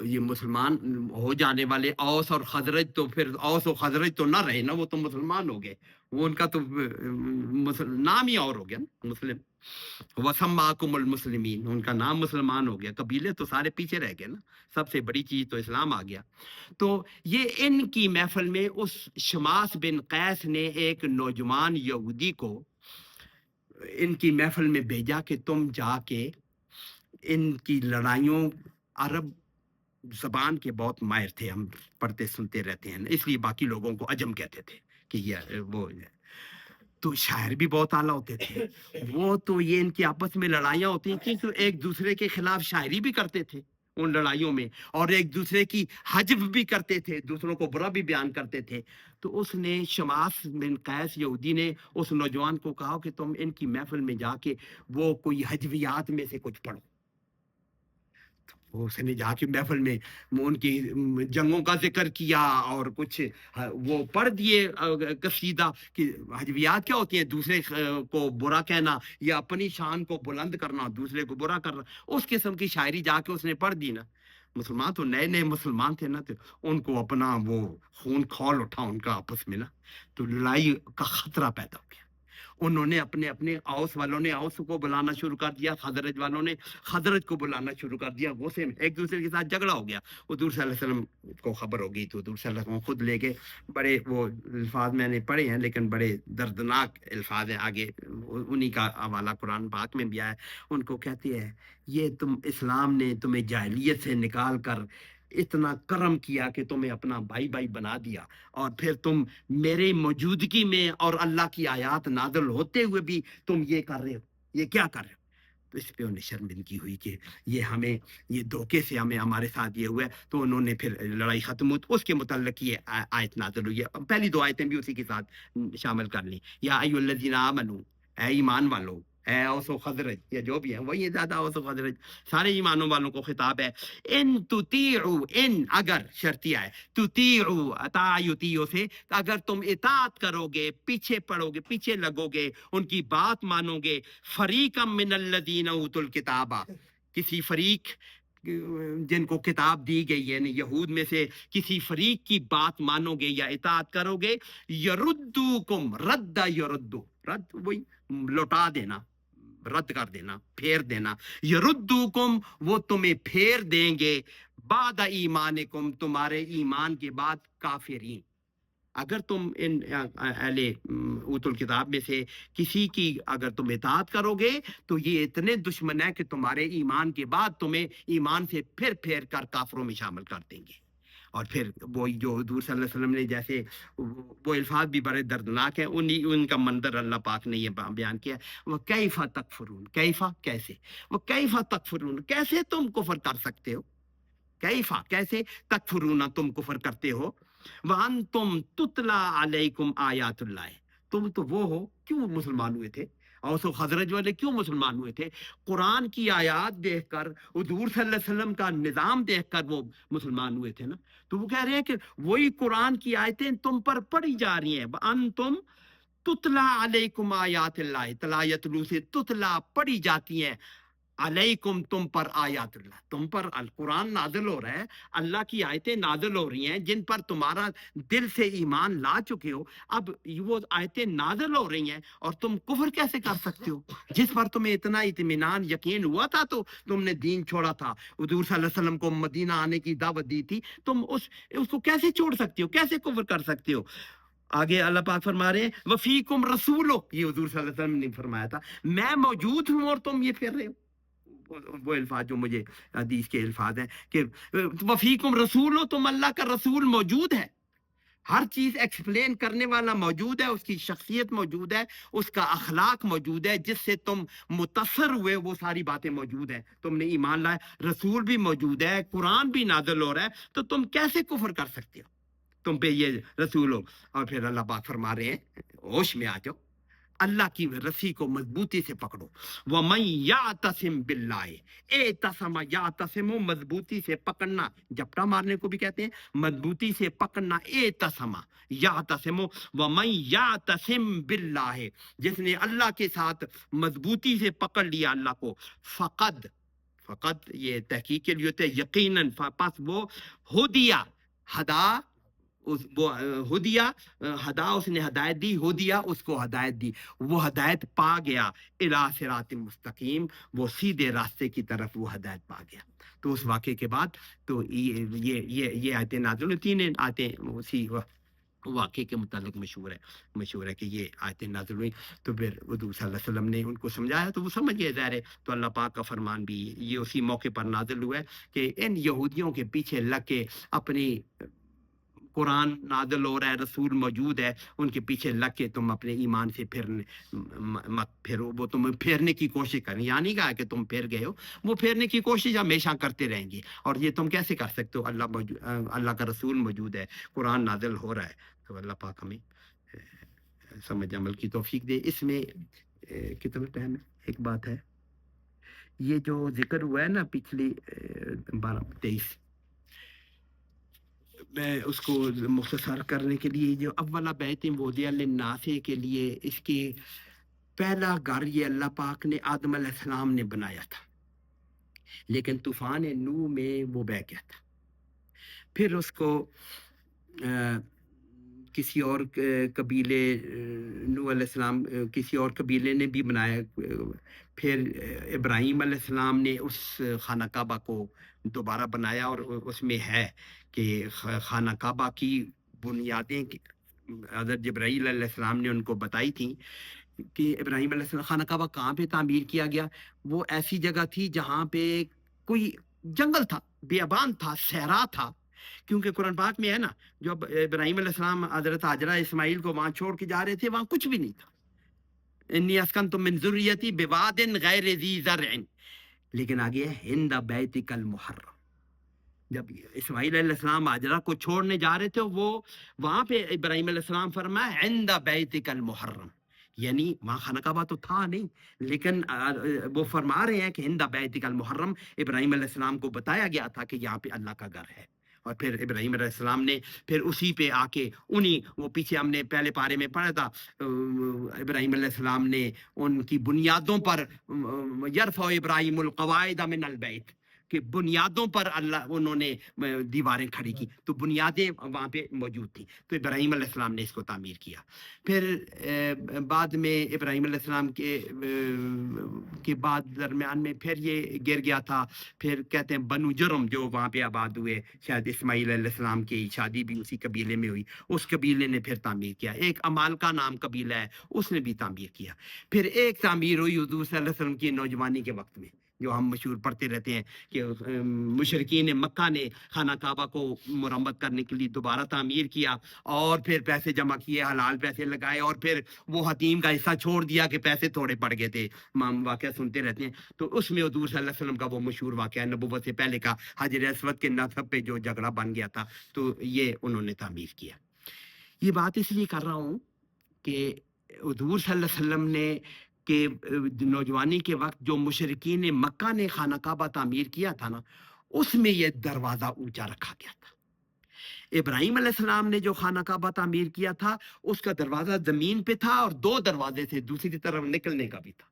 یہ مسلمان ہو جانے والے اوس اور خزرج، تو پھر اوس و خزرج تو نہ رہے نا، وہ تو مسلمان ہو گئے، وہ ان کا تو نام ہی اور ہو گیا نا، مسلم، وسماکم المسلمین، ان کا نام مسلمان ہو گیا، قبیلے تو سارے پیچھے رہ گئے نا، سب سے بڑی چیز تو اسلام آ گیا۔ تو یہ ان کی محفل میں اس شماس بن قیس نے ایک نوجوان یہودی کو ان کی محفل میں بھیجا کہ تم جا کے ان کی لڑائیوں، عرب زبان کے بہت ماہر تھے، ہم پڑھتے سنتے رہتے ہیں، اس لیے باقی لوگوں کو عجم کہتے تھے کہ یہ وہ، تو شاعر بھی بہت اعلیٰ ہوتے تھے، وہ تو یہ ان کی آپس میں لڑائیاں ہوتی تھیں تو ایک دوسرے کے خلاف شاعری بھی کرتے تھے، ان لڑائیوں میں، اور ایک دوسرے کی حجب بھی کرتے تھے، دوسروں کو برا بھی بیان کرتے تھے. تو اس نے شماس بن قیس یہودی نے اس نوجوان کو کہا کہ تم ان کی محفل میں جا کے وہ کوئی حجویات میں سے کچھ پڑھو. اس نے جا کے محفل میں ان کی جنگوں کا ذکر کیا اور کچھ وہ پڑھ دیے قصیدہ کہ حجویات کیا ہوتی ہیں، دوسرے کو برا کہنا یا اپنی شان کو بلند کرنا، دوسرے کو برا کرنا، اس قسم کی شاعری جا کے اس نے پڑھ دی نا. مسلمان تو نئے نئے مسلمان تھے نا، تو ان کو اپنا وہ خون کھول اٹھا ان کا آپس میں نا، تو لڑائی کا خطرہ پیدا ہو گیا. انہوں نے اپنے اپنے اوس والوں نے اوس کو بلانا شروع کر دیا، خزرج والوں نے خزرج کو بلانا شروع کر دیا. غصے میں ایک دوسرے کے ساتھ جھگڑا ہو گیا. حضور صلی اللہ علیہ وسلم کو خبر ہو گئی تو حضور صلی اللہ علیہ وسلم خود لے کے، بڑے وہ الفاظ میں نے پڑھے ہیں لیکن بڑے دردناک الفاظ ہیں، آگے انہی کا حوالہ قرآن پاک میں بھی آیا ہے. ان کو کہتی ہے یہ تم اسلام نے تمہیں جاہلیت سے نکال کر اتنا کرم کیا کہ تمہیں اپنا بھائی بھائی بنا دیا، اور پھر تم میرے موجودگی میں اور اللہ کی آیات نازل ہوتے ہوئے بھی تم یہ کر رہے ہو، یہ کیا کر رہے ہو. تو اس پہ انہیں شرمندگی ہوئی کہ یہ ہمیں، یہ دھوکے سے ہمیں ہمارے ساتھ یہ ہوا ہے. تو انہوں نے پھر لڑائی ختم ہوئی، اس کے متعلق یہ آیت نازل ہوئی ہے. پہلی دو آیتیں بھی اسی کے ساتھ شامل کر لی. یا ایھا الذین آمنو، اے ایمان والو، اے اوس و خزرج، یا جو بھی ہے وہی زیادہ اوس و خزرج، سارے ایمانوں والوں کو خطاب ہے. ان تطیعوا، ان اگر شرطیہ ہے، تطیعوا اطاع یطیع سے، اگر تم اطاعت کرو گے، پیچھے پڑو گے، پیچھے لگو گے، ان کی بات مانو گے، فریقا من الذین اوتوا الکتاب، کسی فریق جن کو کتاب دی گئی ہے، یعنی یہود میں سے کسی فریق کی بات مانو گے یا اطاعت کرو گے، یردوکم، رد یردو، رد وہی لوٹا دینا، رد کر دینا، پھیر دینا. یردوکم، وہ تمہیں پھیر دیں گے، بعد ایمانکم، تمہارے ایمان کے بعد، کافرین. اگر تم ان اہل اوت الکتاب میں سے کسی کی اگر تم اطاعت کرو گے تو یہ اتنے دشمن ہیں کہ تمہارے ایمان کے بعد تمہیں ایمان سے پھر پھیر کر کافروں میں شامل کر دیں گے. اور پھر وہ جو حضور صلی اللہ علیہ وسلم نے جیسے وہ الفاظ بھی بڑے دردناک ہیں، ان کا منظر اللہ پاک نے یہ بیان کیا. وہ کیفا تکفرون، کیفا کیسے، وہ کیفا تکفرون، کیسے تم کفر کر سکتے ہو، کیفا کیسے، تکفرون تم کفر کرتے ہو، وانتم تتلا علیکم آیات اللہ، تم تو وہ ہو. کیوں مسلمان ہوئے تھے اوس و خزرج والے، کیوں مسلمان ہوئے تھے؟ قرآن کی آیات دیکھ کر، حضور صلی اللہ علیہ وسلم کا نظام دیکھ کر وہ مسلمان ہوئے تھے نا. تو وہ کہہ رہے ہیں کہ وہی قرآن کی آیتیں تم پر پڑھی جا رہی ہیں. انتم تتلا علیکم آیات اللہ، تلا یتلو سے تتلا پڑھی جاتی ہیں، علیکم تم پر آیات اللہ، تم پر القرآن نازل ہو رہا ہے، اللہ کی آیتیں نازل ہو رہی ہیں جن پر تمہارا دل سے ایمان لا چکے ہو. اب وہ آیتیں نازل ہو رہی ہیں اور تم کفر کیسے کر سکتے ہو؟ جس پر تمہیں اتنا اطمینان یقین ہوا تھا تو تم نے دین چھوڑا تھا، حضور صلی اللہ علیہ وسلم کو مدینہ آنے کی دعوت دی تھی، تم اس کو کیسے چھوڑ سکتے ہو، کیسے کفر کر سکتے ہو؟ آگے اللہ پاک فرما رہے ہیں وفیکم رسولو، یہ حضور صلی اللہ علیہ وسلم نے فرمایا تھا، میں موجود ہوں اور تم یہ پھر رہے ہو. وہ الفاظ جو مجھے حدیث کے الفاظ ہیں کہ وفیکم رسول، تم اللہ کا رسول موجود ہے، ہر چیز ایکسپلین کرنے والا موجود ہے، اس کی شخصیت موجود ہے، اس کا اخلاق موجود ہے، جس سے تم متاثر ہوئے وہ ساری باتیں موجود ہیں، تم نے ایمان لائے، رسول بھی موجود ہے، قرآن بھی نازل ہو رہا ہے، تو تم کیسے کفر کر سکتے ہو، تم پہ یہ رسول ہو. اور پھر اللہ پاک فرما رہے ہیں ہوش میں آ جاؤ، اللہ کی رسی کو مضبوطی سے پکڑو. وَمَن يَعْتَصِم بِاللَّهِ، اعتصم یعتصم، مضبوطی سے پکڑنا، جپٹا مارنے کو بھی کہتے ہیں، مضبوطی سے پکڑنا، اعتصم یعتصم. وَمَن يَعْتَصِم بِاللَّهِ، جس نے اللہ کے ساتھ مضبوطی سے پکڑ لیا اللہ کو، فقط یہ تحقیق کے لیے ہوتے ہیں یقیناً، پس وہ ہدیہ، ہدا، وہ ہدیہ، ہدا اس نے ہدایت دی، ہدیہ اس کو ہدایت دی، وہ ہدایت پا گیا، الی صراط مستقیم، وہ سیدھے راستے کی طرف وہ ہدایت پا گیا. تو اس واقعے کے بعد تو یہ آیتیں نازل ہوئی، تین آیتیں اسی واقعے کے متعلق مشہور ہے کہ یہ آیتیں نازل ہوئی. تو پھر حضور صلی اللہ علیہ وسلم نے ان کو سمجھایا تو وہ سمجھ گئے ظاہر ہے. تو اللہ پاک کا فرمان بھی یہ اسی موقع پر نازل ہوا ہے کہ ان یہودیوں کے پیچھے لگ کے اپنی قرآن نازل ہو رہا ہے، رسول موجود ہے، ان کے پیچھے لگ کے تم اپنے ایمان سے مت پھرو، وہ تمہیں پھیرنے کی کوشش کریں، یہاں نہیں کہا کہ تم پھیر گئے ہو، وہ پھیرنے کی کوشش ہمیشہ کرتے رہیں گے، اور یہ تم کیسے کر سکتے ہو؟ اللہ کا رسول موجود ہے، قرآن نازل ہو رہا ہے، تو اللہ پاک ہمیں سمجھ عمل کی توفیق دے۔ اس میں کتنا ٹائم ہے؟ ایک بات ہے، یہ جو ذکر ہوا ہے نا پچھلی 23، میں اس کو مختصر کرنے کے لیے، جو اولا بیت وضع للناس کے لیے، اس کی پہلا گھر یہ اللہ پاک نے آدم علیہ السلام نے بنایا تھا، لیکن طوفان نوح میں وہ بہہ گیا تھا، پھر اس کو کسی اور قبیلے، نوح علیہ السلام کسی اور قبیلے نے بھی بنایا، پھر ابراہیم علیہ السلام نے اس خانہ کعبہ کو دوبارہ بنایا، اور اس میں ہے کہ خانہ کعبہ کی بنیادیں حضرت جبرائیل علیہ السلام نے ان کو بتائی تھیں کہ ابراہیم علیہ السلام، خانہ کعبہ کہاں پہ تعمیر کیا گیا؟ وہ ایسی جگہ تھی جہاں پہ کوئی جنگل تھا، بیابان تھا، صحرا تھا، کیونکہ قرآن پاک میں ہے نا، جب ابراہیم علیہ السلام حضرت حاجرہ اسماعیل کو وہاں چھوڑ کے جا رہے تھے، وہاں کچھ بھی نہیں تھا، انی اسکنت من ذریتی بواد غیر ذی زرع، لیکن آگے ہے عند بیتک المحرم، جب اسماعیل علیہ السلام حاجرہ کو چھوڑنے جا رہے تھے، وہ وہاں پہ ابراہیم علیہ السلام فرمایا عند بیتک المحرم، یعنی وہاں خانہ کعبہ تو تھا نہیں، لیکن وہ فرما رہے ہیں کہ عند بیتک المحرم، ابراہیم علیہ السلام کو بتایا گیا تھا کہ یہاں پہ اللہ کا گھر ہے، اور پھر ابراہیم علیہ السلام نے پھر اسی پہ آ کے وہ پیچھے ہم نے پہلے پارے میں پڑھا تھا، ابراہیم علیہ السلام نے ان کی بنیادوں پر یرفع ابراہیم القواعد من البیت، کہ بنیادوں پر اللہ انہوں نے دیواریں کھڑی کی، تو بنیادیں وہاں پہ موجود تھیں، تو ابراہیم علیہ السلام نے اس کو تعمیر کیا۔ پھر بعد میں ابراہیم علیہ السلام کے بعد درمیان میں پھر یہ گر گیا تھا، پھر کہتے ہیں بنو جرم جو وہاں پہ آباد ہوئے، شاید اسماعیل علیہ السلام کی شادی بھی اسی قبیلے میں ہوئی، اس قبیلے نے پھر تعمیر کیا۔ ایک امالکا نام قبیلہ ہے، اس نے بھی تعمیر کیا۔ پھر ایک تعمیر ہوئی حضور صلی اللہ علیہ وسلم کی نوجوانی کے وقت میں، جو ہم مشہور پڑھتے رہتے ہیں کہ مشرکین مکہ نے خانہ کعبہ کو مرمت کرنے کے لیے دوبارہ تعمیر کیا، اور پھر پیسے جمع کیے، حلال پیسے لگائے، اور پھر وہ حتیم کا حصہ چھوڑ دیا کہ پیسے تھوڑے پڑ گئے تھے، ہم واقعہ سنتے رہتے ہیں۔ تو اس میں حضور صلی اللہ علیہ وسلم کا وہ مشہور واقعہ ہے، نبوت سے پہلے کا، حجر اسود کے نصب پہ جو جھگڑا بن گیا تھا، تو یہ انہوں نے تعمیر کیا۔ یہ بات اس لیے کر رہا ہوں کہ حضور صلی اللہ علیہ وسلم نے کہ نوجوانی کے وقت جو مشرکین مکہ نے خانہ کعبہ تعمیر کیا تھا نا، اس میں یہ دروازہ اونچا رکھا گیا تھا۔ ابراہیم علیہ السلام نے جو خانہ کعبہ تعمیر کیا تھا، اس کا دروازہ زمین پہ تھا، اور 2 دروازے تھے دوسری طرف نکلنے کا بھی تھا،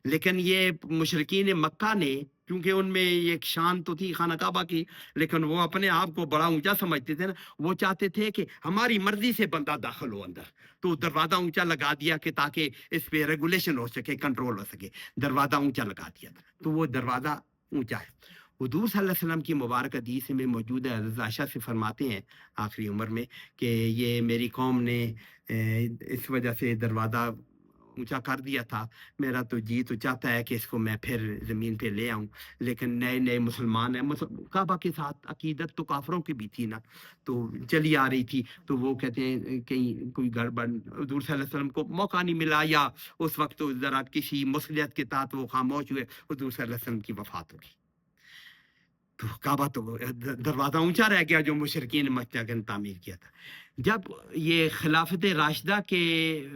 لیکن یہ مشرکین مکہ نے، کیونکہ ان میں ایک شان تو تھی خانہ کعبہ کی، لیکن وہ اپنے آپ کو بڑا اونچا سمجھتے تھے نا، وہ چاہتے تھے کہ ہماری مرضی سے بندہ داخل ہو اندر، تو دروازہ اونچا لگا دیا کہ تاکہ اس پہ ریگولیشن ہو سکے، کنٹرول ہو سکے، دروازہ اونچا لگا دیا تھا، تو وہ دروازہ اونچا ہے۔ حضور صلی اللہ علیہ وسلم کی مبارک حدیث میں موجود ہے، حضرت عائشہ سے فرماتے ہیں آخری عمر میں کہ یہ میری قوم نے اس وجہ سے دروازہ اونچا کر دیا تھا، میرا تو جی تو چاہتا ہے کہ اس کو میں پھر زمین پہ لے آؤں، لیکن نئے نئے مسلمان ہیں، کعبہ کے ساتھ عقیدت تو کافروں کی بھی تھی نا، تو چلی آ رہی تھی، تو وہ کہتے ہیں کہیں کوئی گڑبڑ، حضور صلی اللہ علیہ وسلم کو موقع نہیں ملا، یا اس وقت تو ذرا کسی مصلیت کے تحت وہ خاموش ہوئے، حضور صلی اللہ علیہ وسلم کی وفات ہوگی، تو کعبہ تو دروازہ اونچا رہ گیا جو مشرکین مکہ نے تعمیر کیا تھا۔ جب یہ خلافت راشدہ کے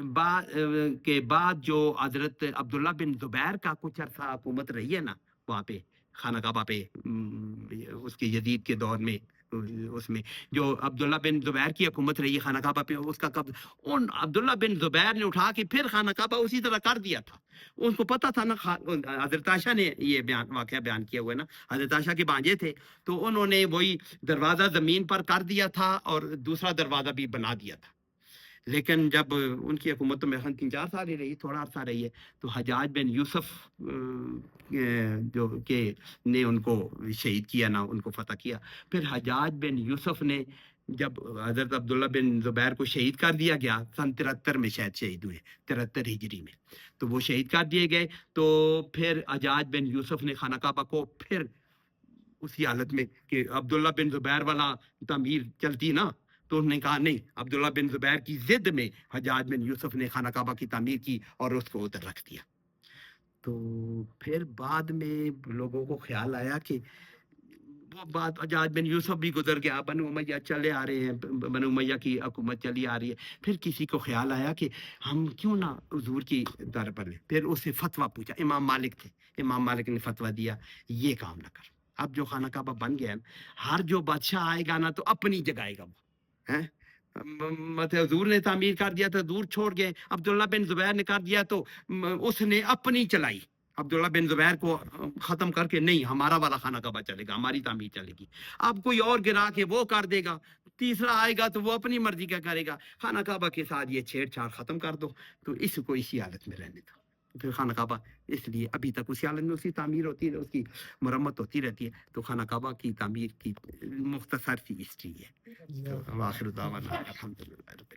بعد جو حضرت عبداللہ بن زبیر کا کچھ عرصہ حکومت رہی ہے نا وہاں پہ خانہ کعبہ پہ، اس کے یزید کے دور میں، اس میں جو عبداللہ بن زبیر کی حکومت رہی ہے خانہ کعبہ پہ، اس کا قبض ان عبداللہ بن زبیر نے اٹھا کے پھر خانہ کعبہ اسی طرح کر دیا تھا، ان کو پتا تھا نا، حضرت عائشہ نے یہ واقعہ بیان کیا ہوا ہے نا، حضرت عائشہ کے بھانجے تھے، تو انہوں نے وہی دروازہ زمین پر کر دیا تھا اور دوسرا دروازہ بھی بنا دیا تھا، لیکن جب ان کی حکومت تو میرے 3-4 سال ہی رہی، تھوڑا عرصہ رہی ہے، تو حجاج بن یوسف جو کہ نے ان کو شہید کیا نا، ان کو فتح کیا، پھر حجاج بن یوسف نے جب حضرت عبداللہ بن زبیر کو شہید کر دیا گیا، سن 73 میں شاید شہید ہوئے، 73 ہجری میں، تو وہ شہید کر دیے گئے، تو پھر حجاج بن یوسف نے خانہ کعبہ کو پھر اسی حالت میں کہ عبداللہ بن زبیر والا تعمیر چلتی نا، تو انہوں نے کہا نہیں، عبداللہ بن زبیر کی ضد میں حجاج بن یوسف نے خانہ کعبہ کی تعمیر کی اور اس کو ادھر رکھ دیا۔ تو پھر بعد میں لوگوں کو خیال آیا کہ وہ بات، حجاج بن یوسف بھی گزر گیا، بنو امیہ چلے آ رہے ہیں، بنو امیہ کی حکومت چلی آ رہی ہے، پھر کسی کو خیال آیا کہ ہم کیوں نہ حضور کی در پر لیں۔ پھر اس سے فتویٰ پوچھا، امام مالک تھے، امام مالک نے فتویٰ دیا یہ کام نہ کر۔ اب جو خانہ کعبہ بن گیا ہے، ہر جو بادشاہ آئے گا نا تو اپنی جگائے گا وہ، ہیں مطلب حضور نے تعمیر کر دیا تو دور چھوڑ گئے، عبداللہ بن زبیر نے کر دیا تو اس نے اپنی چلائی، عبداللہ بن زبیر کو ختم کر کے نہیں، ہمارا والا خانہ کعبہ چلے گا، ہماری تعمیر چلے گی۔ اب کوئی اور گرا کے وہ کر دے گا، تیسرا آئے گا تو وہ اپنی مرضی کا کرے گا، خانہ کعبہ کے ساتھ یہ چھیڑ چھاڑ ختم کر دو، تو اس کو اسی حالت میں رہنے دو۔ پھر خانہ کعبہ اس لیے ابھی تک اسی حالت میں اس کی تعمیر ہوتی ہے، اس کی مرمت ہوتی رہتی ہے۔ تو خانہ کعبہ کی تعمیر کی مختصر سی ہسٹری ہے۔ تو آخر دعوانا الحمدللہ۔